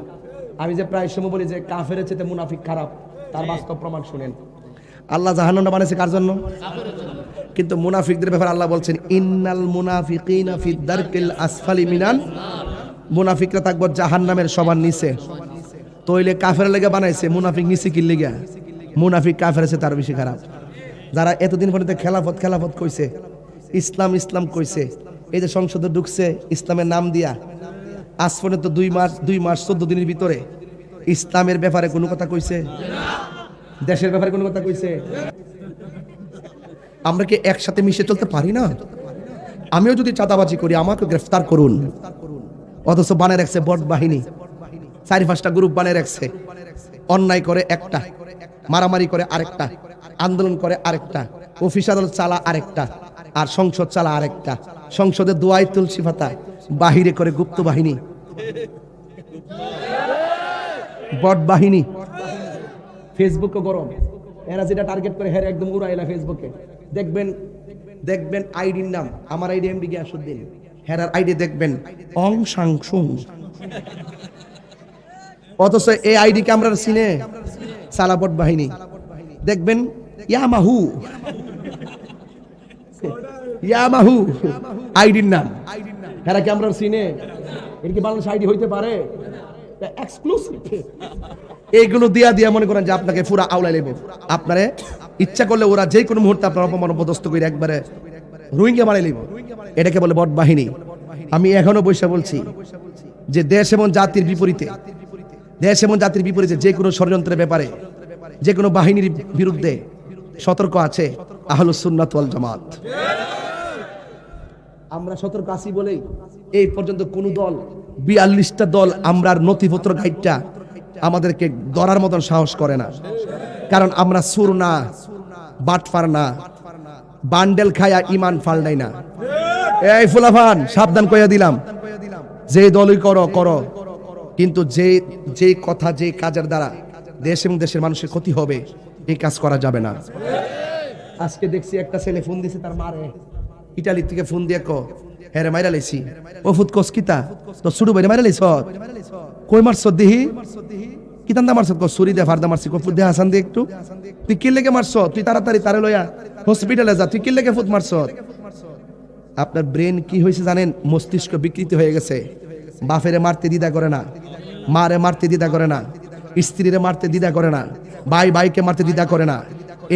আমি যে প্রায় সময় বলি যে কাফেরের চেয়ে মুনাফিক খারাপ, তার বাস্তব প্রমাণ শুনেন। আল্লাহ জাহান্নামটা বানাইছে কার জন্য? কাফেরের জন্য। কিন্তু মুনাফিকদের ব্যাপারে আল্লাহ বলছেন ইন্নাল মুনাফিকিনা ফি দারকিল আসফালি মিনান নার। মুনাফিকরা থাকবে জাহান্নামের সবার নিচে। তইলে কাফের লেগে বানাইছে, মুনাফিক নিচে কি লেগে? মুনাফিক কাফের আছে তার বেশি খারাপ। যারা এতদিন পর্যন্ত খেলাফত খেলাফত কইছে, ইসলাম ইসলাম কইছে, এই যে সংসদে ঢুকছে ইসলামের নাম দিয়া, আজ পর্যন্ত 2 মাস 14 দিনের ভিতরে ইসলামের ব্যাপারে কোনো কথা কইছে? দেশের ব্যাপারে কোনো কথা কইছে? আমরা কি একসাথে মিশে চলতে পারি না? আমিও যদি চাঁদাবাজি করি আমাকে গ্রেফতার করুন, অথচ বানায় রাখছে বট বাহিনী, 4-5টা গ্রুপ বানিয়ে রাখছে। অন্যায় করে একটা, মারামারি করে আরেকটা, আন্দোলন করে আরেকটা, অফিস আদালত চালা আরেকটা, আর সংসদ চালা আরেকটা। সংসদে দোয়াই তুলসী পাতা, বাহিরে করে গুপ্ত বাহিনী, বট বাহিনী। ফেসবুকও গরম, এরা যেটা টার্গেট করে হেরে একদম উড়াইলা ফেসবুকে দেখবেন দেখবেন আইডির নাম আমার আইডি এমডি গিয়াসউদ্দিন হেরার আইডি দেখবেন অং সাং সুং অথচ এই আইডি কে আমরা চিনে সালাপট বাহিনী দেখবেন ইয়ামাহু ইয়ামাহু আইডির নাম হেরা কি আমরা চিনে এর কি বাংলাদেশ আইডি হইতে পারে এক্সক্লুসিভ এইগুলো দিয়া দিয়া মনে করেন যে আপনাকে পুরা আওলাই লেব আপনারে ইচ্ছা করলে ওরা যে কোনো মুহূর্তে আপনার অপমান অপদস্থ করে একবারে রোহিঙ্গা মারাই লেব এটাকে বলে বট বাহিনী আমি এখনো বসে বলছি যে দেশ এবং জাতির বিপরীতে যে কোনো ষড়যন্ত্রের ব্যাপারে যে কোনো বাহিনীর বিরুদ্ধে সতর্ক আছে আহলুস সুন্নাত ওয়াল জামাত আমরা সতর্ক আছি বলেই এই পর্যন্ত কোন দল 42টা দল আমরার নথিপত্র গাইডটা আমাদেরকে ধরার মতন সাহস করে না কারণ আমরা সুর না বাটফার না বান্ডেল খায়া ইমান ফালডাই না এই ফুলাফান সাবধান কইয়া দিলাম যে দলই করো কিন্তু যে কথা যে কাজের দ্বারা দেশ এবং দেশের মানুষের ক্ষতি হবে এই কাজ করা যাবে না আজকে দেখছি একটা ছেলে ফোন দিছে তার মারে ইতালি থেকে ফোন দিয়ে হেরে মাইরা লাইছি ওফুত কসকিতা তো শুরু বাইরে মাইরা লাইছ কই মারছ দেহি কিতান্দা মারছ ছুরি দে ফারদা মারছি ফুট দে হাসান দে একটু তুই কি লেগে মারছ তুই তাড়াতাড়ি তারে লইয়া হসপিটালে যা তুই কি লেগে ফুট মারছ আপনার ব্রেন কি হয়েছে জানেন মস্তিষ্ক বিকৃতি হয়ে গেছে বাফেরে মারতে দ্বিধা করে না মারে মারতে দ্বিধা করে না স্ত্রীরে মারতে দ্বিধা করে না ভাইকে মারতে দ্বিধা করে না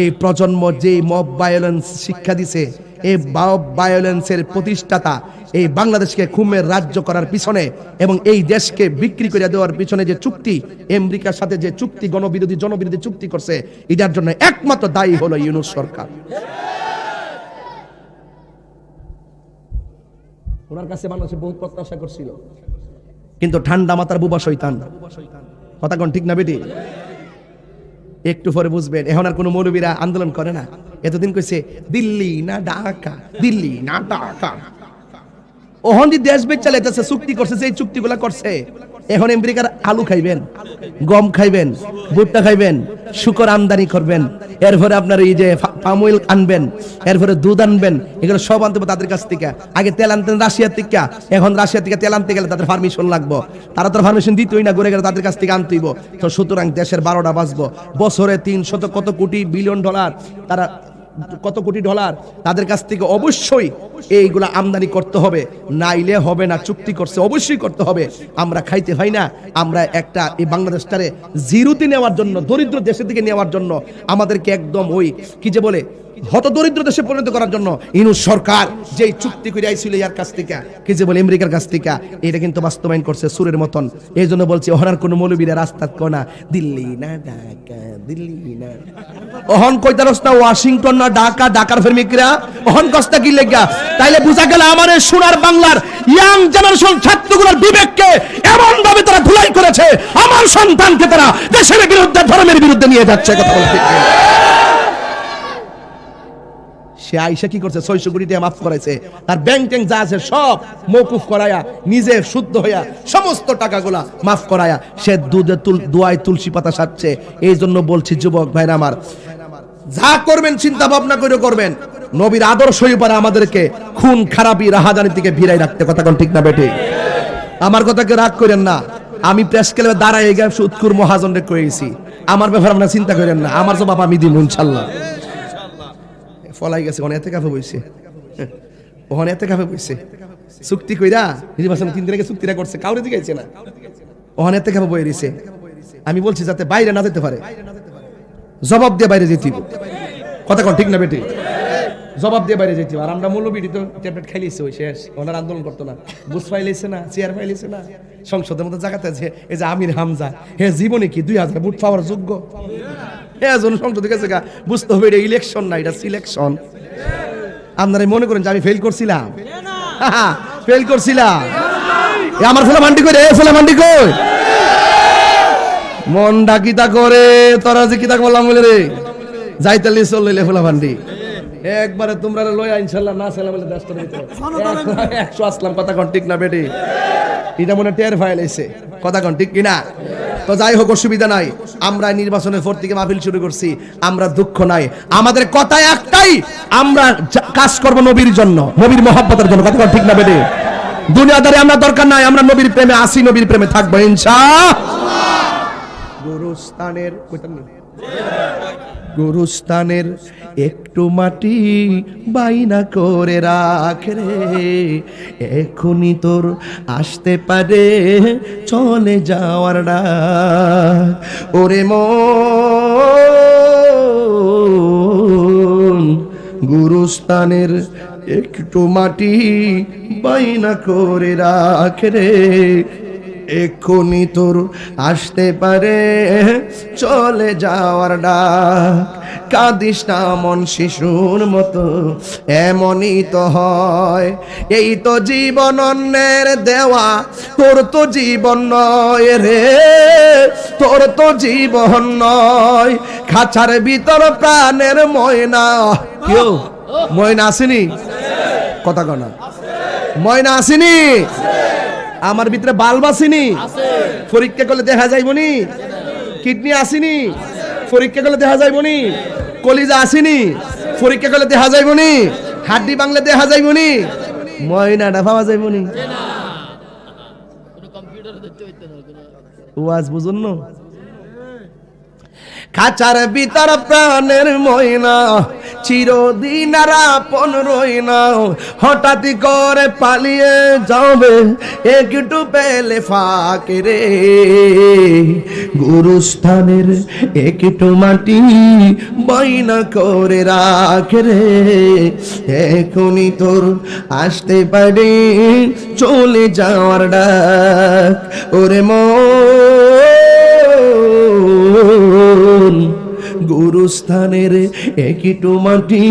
এই প্রজন্ম যে মব ভায়োলেন্স শিক্ষা দিছে এই মব ভায়োলেন্সের প্রতিষ্ঠাতা এই বাংলাদেশকে খুমের রাজ্য করার পিছনে এবং এই দেশকে বিক্রি করে দেওয়ার পিছনে যে চুক্তি আমেরিকার সাথে যে চুক্তি জনবিরোধী চুক্তি করছে এটার জন্য একমাত্র দায়ী হলো ইউনূস সরকার ওনার কাছে বাংলাদেশে বহুত প্রত্যাশা করছিল কিন্তু ঠান্ডা মাথার বুবা শয়তান কথা কোন ঠিক না বেটি একটু পরে বুঝবেন এখন আর কোনো মৌলবীরা আন্দোলন করে না এতদিন কইছে দিল্লি না ঢাকা ওহন দি দেশ বেচ চালাইতেছে চুক্তি করছে যে চুক্তিগুলা করছে এখন আমেরিকার আলু খাইবেন গম খাইবেন ভুট্টা খাইবেন শুকর আমদানি করবেন এরপরে আপনার এই যে পাম অয়েল আনবেন এরপরে দুধ আনবেন এগুলো সব আনতে হবে তাদের কাছ থেকে আগে তেল আনতেন রাশিয়ার থেকে এখন রাশিয়া থেকে তেল আনতে গেলে তাদের পারমিশন লাগবে তারা তো পারমিশন দিতই না ঘুরে গেলে তাদের কাছ থেকে আনতেইব তো সুতরাং দেশের 12টা বাঁচবো বছরে 300 কত কোটি বিলিয়ন ডলার তারা কত কোটি ডলার তাদের কাছ থেকে অবশ্যই এইগুলা আমদানি করতে হবে নাইলে হবে না চুক্তি করছে অবশ্যই করতে হবে আমরা খাইতে পাই না আমরা একটা এই বাংলাদেশটারে জিরোতে নেওয়ার জন্য দরিদ্র দেশের দিকে নেওয়ার জন্য আমাদেরকে একদম ওই কি যে বলে হত দরিদ্র দেশে পরিণত করার জন্য ইউনূস সরকার যেই চুক্তি করে আইছিল ইয়ার কাছ থেকে কি যে বলে আমেরিকার কাছ থেকে এটা কিন্তু বাস্তবায়ন করছে সুরের মতন এই জন্য বলছি ওহনার কোন মৌলবীরা রাস্তাত কোনা দিল্লি না ঢাকা দিল্লি না ওহন কইতারস না ওয়াশিংটন না ঢাকা ঢাকার ফেরমিকরা ওহন কস্তা কি লেগা তাইলে বুঝা গেল আমাদের সোনার বাংলার ইয়াং জেনারেশন ছাত্রগুলোর বিবেককে এমন ভাবে তারা ধুলাই করেছে আমার সন্তানকে তারা দেশের বিরুদ্ধে ধর্মের বিরুদ্ধে নিয়ে যাচ্ছে কথা বলতে সে আইসা কি করছে 600 কোটি টাকা মাফ করাইছে তার ব্যাংক ট্যাঙ্ক যা আছে সব মওকুফ করায়া নিজে শুদ্ধ হইয়া সমস্ত টাকাগুলা মাফ করায়া সে দুধে দোয়ায় তুলসী পাতা সাজছে এই জন্য বলছি যুবক ভাইরা আমার যা করবেন চিন্তা ভাবনা করে করবেন নবীর আদর্শই পারে আমাদেরকে খুন খারাপি রাহাজানি থেকে ভিড়াই রাখতে কথা কোন ঠিক না বেটি আমার কথাকে রাগ করেন না আমি প্রেস ক্লাবে দাঁড়ায় গিয়ে সুৎকুর মহাজনরে কইছি আমার ব্যাপারে আপনারা চিন্তা করেন না আমার জবাব আমি দিব ইনশাআল্লাহ ফলাই গেছে অনেতে কাফে বইছে অনেতে কাফে বইছে চুক্তি কইরা নির্বাচন 3 দিন আগে চুক্তিটা করছে কাউরে দিগাইছে না অনেতে কাফে বই রইছে আমি বলছি যাতে বাইরে না যেতে পারে জবাব দিয়ে বাইরে যেতে হবে কথা কোন ঠিক না বেটি জবাব দিয়ে বাইরে যেতে আর আমরা মৌলবীটি তো ট্যাবলেট খাইলেছে ওই শেষ ওনার আন্দোলন করতো না বুঝ পাইলেছে না চেয়ার পাইলেছে না সংসদের মধ্যে জায়গাতে আছে এই যে আমির হামজা হে জীবনে কি 2000 ভোট পাওয়ার যোগ্য সংসদে গেছে গা বুঝতে হবে এটা ইলেকশন না এটা সিলেকশন আপনারা মনে করেন যে আমি ফেল করছিলাম আমার ফেলা মান্ডি কই রে ফেলা মান্ডি কই মন ডাকিতা করে তোরা যে কিতা বললাম বলে রে যাইতালি চল লইলে ফেলা মান্ডি একবারে তোমরা লইয়া ইনশাআল্লাহ না সালাম বলে 10 টাকা দিতে 100 আসলাম কথা কোন ঠিক না বেটি এটা মনে টের ফাইলাইছে, কথা কোন ঠিক কিনা? তো যাই হোক, অসুবিধা নাই, আমরা নির্বাচনের পর থেকে মাহফিল শুরু করছি, আমরা দুঃখ নাই, আমাদের কথা একটাই, আমরা কাজ করব নবীর জন্য, নবীর মহব্বতের জন্য, কথা ঠিক না বেটে? দুনিয়াদারি আমরা দরকার নাই, আমরা নবীর প্রেমে আসি, নবীর প্রেমে থাকবো ইনশাআল্লাহ। গুরুস্থানের একটু মাটি বাইনা করে রাখ রে, এখনই তোর আসতে পারে চলে যাওয়ার ডাক, ওরে মন গুরুস্থানের একটু মাটি বাইনা করে রাখ রে, এক্ষুনি তোর আসতে পারে চলে যাওয়ার ডাক, কাঁদিস না মন শিশুর মতো, এমনই তো হয়, এই তো জীবন অন্যের দেওয়া, তোর তো জীবন নয় রে, তোর তো জীবন নয়, খাঁচার ভিতর প্রাণের ময়না, কেউ ময়না আসেনি, কথা কনা ময়না আসেনি, আমার ভিতরে বাল্ব আসেনি, পরীক্ষা করলে দেখা যাইবনি, কিডনি আসেনি, পরীক্ষা করলে দেখা যাইবনি, কলিজা আসেনি, পরীক্ষা করলে দেখা যাইবনি, হাড্ডি বাংলা দেখা যাইবনি, ময়নাটা পাওয়া যাইবনি, ওয়াজ বুঝুন না, খাঁচার ভিতর প্রাণের ময়না, চিরদিন আর আপন রই না, হঠাৎ করে পালিয়ে যাবে একটু পেলে ফাঁকে রে, গুরুস্থানের একটু মাটি বাইনা করে রাখ রে, এখনই তোর আসতে পারে চলে যাওয়ার ডাক, ওরে মন গুরুস্থানের একটু মাটি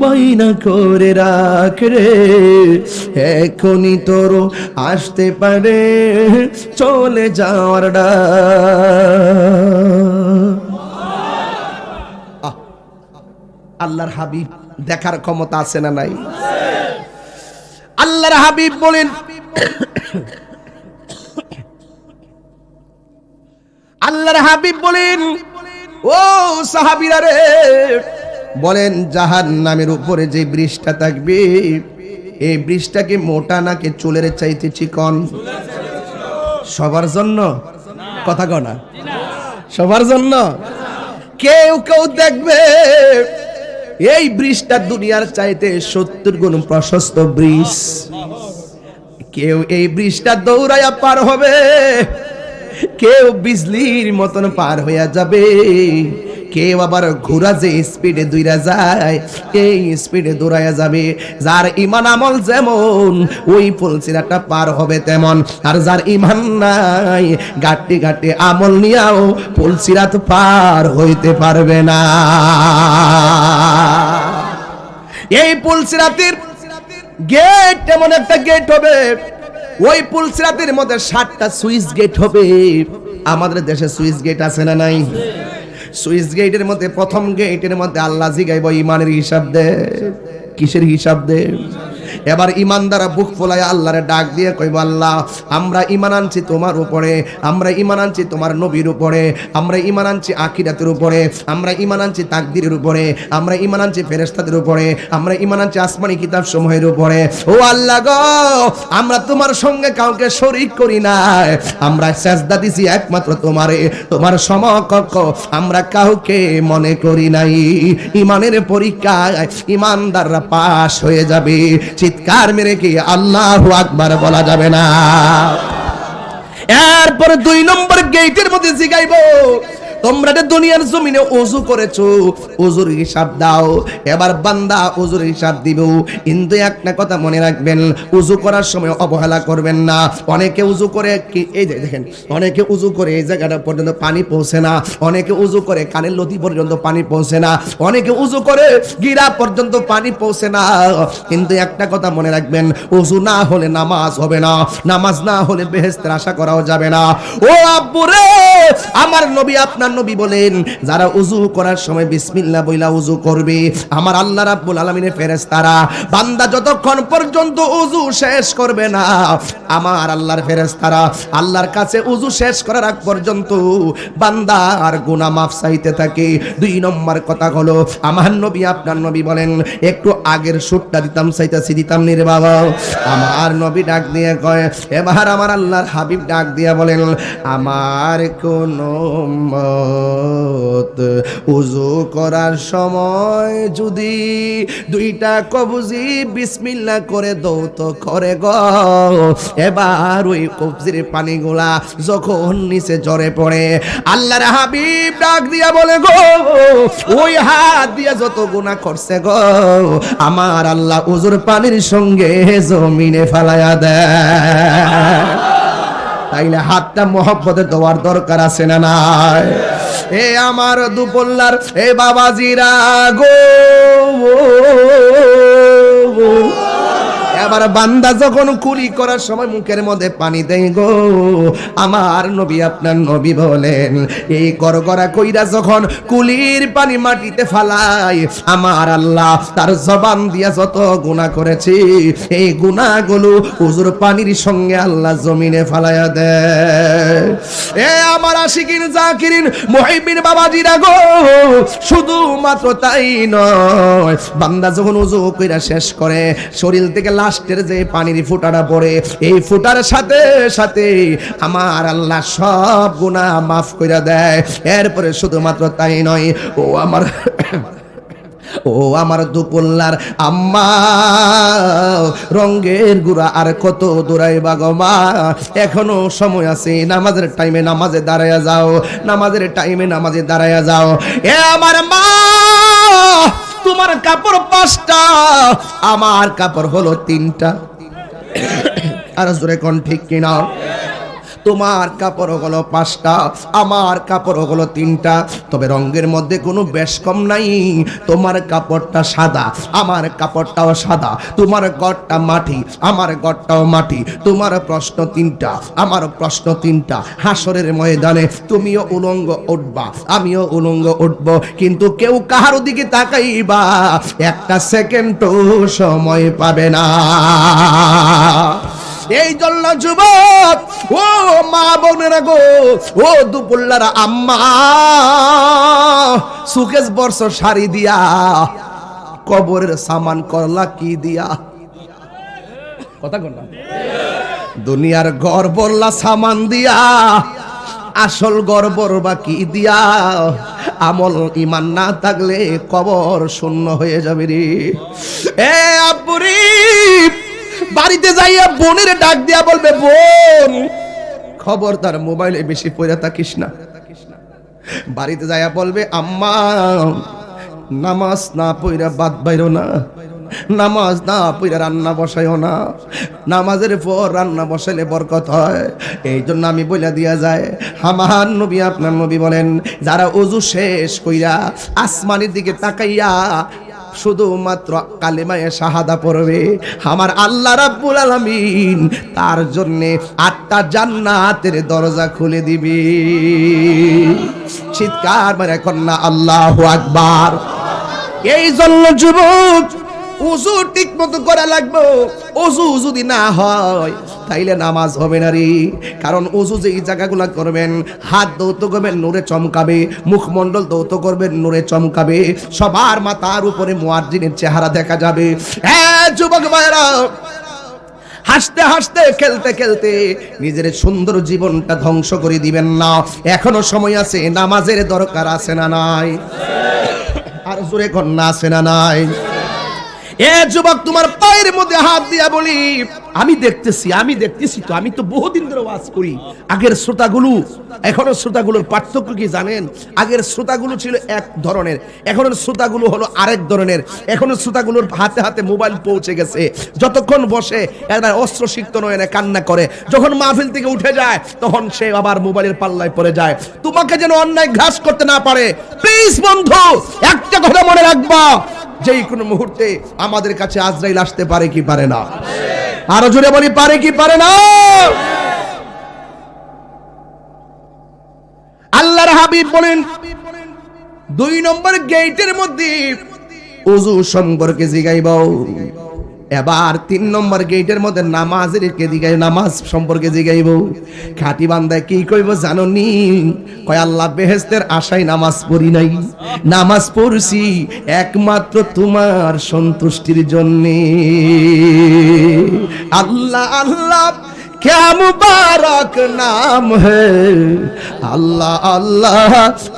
বাইনা করে রাখ রে, এখনই তোর আসতে পারে চলে যাওয়ার ডাক। আল্লাহর হাবিব দেখার ক্ষমতা আছে না নাই? আল্লাহর হাবিব বলেন, আল্লাহর হাবিব বলেন, ও সাহাবীরা রে, বলেন জাহান্নামের উপরে যে বৃষ্টিটা থাকবে, এই বৃষ্টিটাকে মোটা নাকি চুলের চাইতে চিকন? সবার জন্য, কথা কনা সবার জন্য? কেউ কেউ দেখবে এই বৃষ্টিটা দুনিয়ার চাইতে 70 গুণ প্রশস্ত ব্রিজ, কেউ এই বৃষ্টিটা দৌড়াইয়া পার হবে, কেউ বিজলির মতন পার হইয়া যাবে, কেউ আবার ঘোড়া যে স্পিডে দৌড়া যায় এই স্পিডে দৌড়াইয়া যাবে। যার ইমান আমল যেমন ওই ফুলসিরাটা পার হবে তেমন, আর যার ইমান নাই গাটি গাটি আমল নিয়াও ফুলসিরাত পার হইতে পারবে না। এই ফুলসিরাতের গেট এমন একটা গেট হবে, ওই পুলসিরাতের মধ্যে 7টা সুইচ গেট হবে। আমাদের দেশে সুইচ গেট আছে না নাই? সুইচ গেটের মধ্যে প্রথম গেটের মধ্যে আল্লাহ জিগাইব ইমানের হিসাব দে। কিসের হিসাব দে? এবার ইমানদারা বুক ফোলায় আল্লাহরে ডাক দিয়ে কইব, আল্লাহ আমরা ইমান আনছি তোমার উপরে, আমরা ইমান আনছি তোমার নবীর উপরে, আমরা ইমান আনছি আখিরাতের উপরে, আমরা ইমান আনছি তাকদীরের উপরে, আমরা ইমান আনছি ফেরেশতাদের উপরে, আমরা ইমান আনছি আসমানি কিতাব সমূহের উপরে। ও আল্লাহ গো, আমরা তোমার সঙ্গে কাউকে শরীক করি না, আমরা সিজদা দিছি একমাত্র তোমারে, তোমার সমকক্ষ আমরা কাউকে মনে করি নাই। ইমানের পরীক্ষায় ইমানদাররা পাস হয়ে যাবে। চিৎকার মেরে কি আল্লাহু আকবার বলা যাবে না? এরপর 2 নম্বর গেটের মধ্যে জিগাইবো, তোমরা যে দুনিয়ার জমিনে ওযু করেছো, ওযুর হিসাব দাও। এবার বান্দা ওযুর হিসাব দিব, কিন্তু একটা কথা মনে রাখবেন, ওযু করার সময় অবহেলা করবেন না। অনেকে ওযু করে কি, এই যে দেখেন, অনেকে ওযু করে এই জায়গাটা পর্যন্ত পানি পৌঁছে না, অনেকে ওযু করে কানের লতি পর্যন্ত পানি পৌঁছে না, অনেকে ওযু করে গিরা পর্যন্ত পানি পৌঁছে না। কিন্তু একটা কথা মনে রাখবেন, ওযু না হলে নামাজ হবে না, নামাজ না হলে বেহেশতের আশা করাও যাবে না। ও আব্বু রে, আমার নবী আপনার আপনার নবী বলেন যারা ওযু করার সময় বিসমিল্লাহ বইলা ওযু করবে আমার আল্লাহ রাব্বুল আলামিনের ফেরেশতারা বান্দা যতক্ষণ পর্যন্ত ওযু শেষ করবে না আমার আল্লাহর ফেরেশতারা আল্লাহর কাছে ওযু শেষ করার আগ পর্যন্ত বান্দার গুনাহ মাফ চাইতে থাকে। দুই নম্বর কথা হলো আমার নবী আপনার নবী বলেন একটু আগের সুরটা দিতাম চাইতাছি দিতাম নি রে বাবা। আমার নবী ডাক দিয়ে কয় এবার আমার আল্লাহর হাবিব ডাক দিয়া বলেন আমার কোন উম্মত ওযু করার সময় যদি দুইটা কবজি বিসমিল্লাহ করে দৌত করে গো এবার ওই কবজির পানিগুলা যখন নিচে ঝরে পড়ে আল্লাহর হাবিব ডাক দিয়া বলে গো ওই হাত দিয়া যত গুনাহ করছে গো আমার আল্লাহ ওযুর পানির সঙ্গে জমিনে ফেলায়া দেয়। তাইলে হাতটা মহব্বতে দেওয়ার দরকার আছে না নাই? এ আমার দুপল্লার এ বাবাজিরা গো এবার বান্দা যখন কুলি করার সময় মুখের মধ্যে পানি দেয় গো আমার নবী আপনার নবী বলেন এই গড়গড়া কইরা যখন কুলির পানি মাটিতে ফালায় আমার আল্লাহ তার জবান দিয়া যত গুনাহ করেছে এই গুনাহগুলো ওযুর পানির সঙ্গে আল্লাহ জমিনে ফালায়া দেয়। এ আমার আশিকিন জাকিরিন মুহিব্বিন বাবাজিরা গো শুধু মাত্র তাই নয় বান্দা যখন ওযু কইরা শেষ করে শরীর থেকে লাস্টের যে পানির ফোঁটাটা পড়ে এই ফোঁটার সাথে সাথে আমার আল্লাহ সব গুনাহ মাফ কইরা দেয়। এরপরে শুধুমাত্র তাই নয় ও আমার দুপল্লার আম্মা রঙের গুড়া আর কত দূরাইবা গো মা এখনো সময় আছে নামাজের টাইমে নামাজে দাঁড়ায়া যাও নামাজের টাইমে নামাজে দাঁড়ায়া যাও। এ আমার মা তোমার কাপড় 5টা আমার কাপড় হলো 3টা আর জোরে কোন ঠিক কিনা? তোমার কাপড় হলো 5টা আমার কাপড় হলো 3টা তবে রঙের মধ্যে কোনো বেশ কম নাই। তোমার কাপড়টা সাদা আমার কাপড়টাও সাদা তোমার গড়টা মাটি আমার গড়টাও মাটি তোমার প্রশ্ন 3টা আমার প্রশ্ন 3টা হাসরের ময়দানে তুমিও উলঙ্গ উঠবা আমিও উলঙ্গ উঠব কিন্তু কেউ কাহার দিকে তাকাইবা একটা সেকেন্ডও সময় পাবে না। এই জন্য যুবক ও মা বোনেরা গো ও দুপুল্লারা আম্মা সুকেশ বর্ষ শাড়ি দিয়া কবরের সামান করলা কি দিয়া কথা কর না দুনিয়ার ঘর বললা সামান দিয়া আসল ঘর বরবা কি দিয়া আমল ইমান না থাকলে কবর শূন্য হয়ে যাবে রে। এ আব্বুরি বাড়িতে যাইয়া বোনের ডাক দিয়া বলবে বোন খবরদার মোবাইলে বেশি পড়ে থাকিস না। বাড়িতে যাইয়া বলবে আম্মা নামাজ না পড়া বাদ বাইরো না নামাজ না পড়া রান্না বসাইও না নামাজের পর রান্না বসাইলে বরকত হয়। এই জন্য আমি বলে দিয়া যায় আমার নবী আপনার নবী বলেন যারা ওযু শেষ কইরা আসমানের দিকে তাকাইয়া শুধুমাত্র কালেমায়ে শাহাদা পড়বে আমার আল্লাহ রাব্বুল আলামিন তার জন্য 8টা জান্নাতের দরজা খুলে দিবে। চিৎকার মেরে কন্যা আল্লাহু আকবার। এই জন্য যুবক ওযু ঠিক মতো করা লাগবে। ওযু যদি না হয় তাইলে নামাজ হবে না রে। কারণ ওযু যে এই জায়গাগুলো করবেন হাত দৌত করবেন নূরে চমকাবে মুখমণ্ডল দৌত করবেন নূরে চমকাবে সবার মাথার উপরে মুয়াজ্জিনের চেহারা দেখা যাবে। হ্যাঁ যুবক ভাইরা হাসতে হাসতে খেলতে খেলতে নিজের সুন্দর জীবনটা ধ্বংস করে দিবেন না। এখনো সময় আছে নামাজের দরকার আছে না নাই? আর জোরে কন্যা আছে না নাই? এ যুবক তোমার পায়ের মধ্যে হাত দিয়া বলি আমি দেখতেছি তো আমি তো বহুদিন ধরে ওয়াজ করি। আগের শ্রোতাগুলো এখনো শ্রোতাগুলোর পার্থক্য কি জানেন? আগের শ্রোতাগুলো ছিল এক ধরনের এখনের শ্রোতাগুলো হলো আরেক ধরনের। এখনের শ্রোতাগুলোর হাতে হাতে মোবাইল পৌঁছে গেছে যতক্ষণ বসে এরা অস্ত্র সিক্ত নয় এরা কান্না করে যখন মাহফিল থেকে উঠে যায় তখন সে আবার মোবাইলের পাল্লায় পড়ে যায়। তোমাকে যেন অন্যায় ঘাস করতে না পারে প্লিজ বন্ধু একটা কথা মনে রাখবা যেই কোনো মুহূর্তে আমাদের কাছে আজরাইল আসতে পারে কি পারে না? আরো জোরে বলি পারে কি পারে না? আল্লাহ আল্লাহর হাবিব বলেন 2 নম্বর গেটের মধ্যে ওযু সম্পর্কে জিগাইব, এবার 3 নম্বর গেটের মধ্যে নামাজের কে দিগাই নামাজ সম্পর্কে জিগাইব। খাঁটি বান্দা কি কইব জানোনি? কয় আল্লাহ বেহেশতের আশায় নামাজ পড়ি নাই, নামাজ পড়ছি একমাত্র তোমার সন্তুষ্টির জন্য। আল্লাহ আল্লাহ क्या मुबारक नाम है, अल्लाह अल्लाह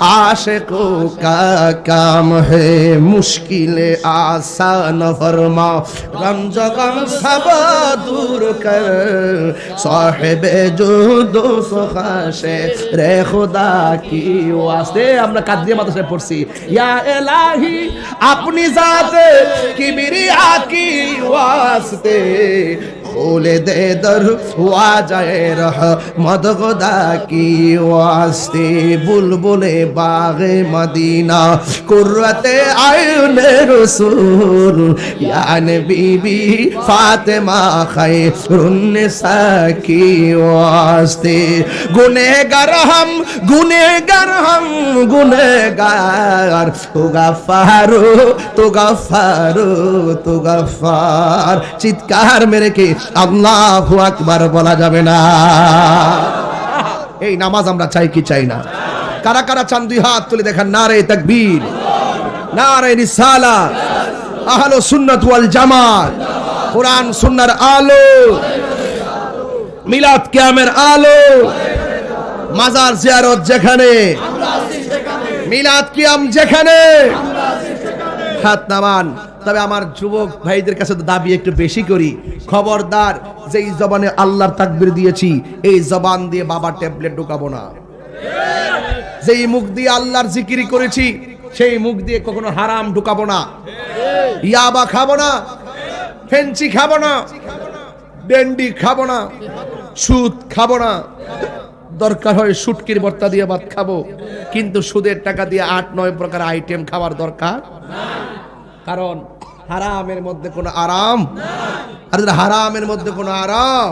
आशिकों का काम है, मुश्किलें आसान फरमा रमज गम सब दूर कर, साहिब जुदो खाशे रे खुदा की वास्ते। আমরা কাদিয়া মাদ্রাসায় পড়ছি, ইয়া ইলাহি अपनी जात किबरिया की वास्ते खोले दे दर हुआ जाए रहमत खुदा की वास्ते, बुलबुले बागे मदीना कुर्रते आईने रसूल, यानी बीबी फातिमा खैरुन निसा की वास्ते। गुनहगार हम गुनहगार, तू गफ्फार, চিৎকার মেরে কি আল্লাহু আকবার বলা যাবে না? এই নামাজ আমরা চাই কি চাই না? কারা কারা চান 2 হাত তুলে দেখান। নারে তাকবীর, নারে রিসালাত, আহলে সুন্নাত ওয়াল জামাত, কোরআন সুন্নাহর আলো, মিলাদ কিয়ামের আলো, মাজার জিয়ারত যেখানে, মিলাদ কিয়াম যেখানে, হাত নামান। তবে আমার যুবক ভাইদের কাছে তো দাবি একটু বেশি করি, খবরদার যেই জবানে আল্লাহর তাকবীর দিয়েছি এই জবান দিয়ে বাবা ট্যাবলেট ঢুকাবো না। যেই মুখ দিয়ে আল্লাহর জিকিরি করেছি সেই মুখ দিয়ে কখনো হারাম ঢুকাবো না, ইয়াবা খাবো না, ফেন্সি খাবো না, ডেন্ডি খাবো না, সুদ খাবো না। দরকার হয় শুটকির ভর্তা দিয়ে ভাত খাবো, কিন্তু সুদের টাকা দিয়ে 8-9 প্রকার আইটেম খাওয়ার দরকার না, কারণ হারামের মধ্যে কোনো আরাম, আর হারামের মধ্যে কোনো আরাম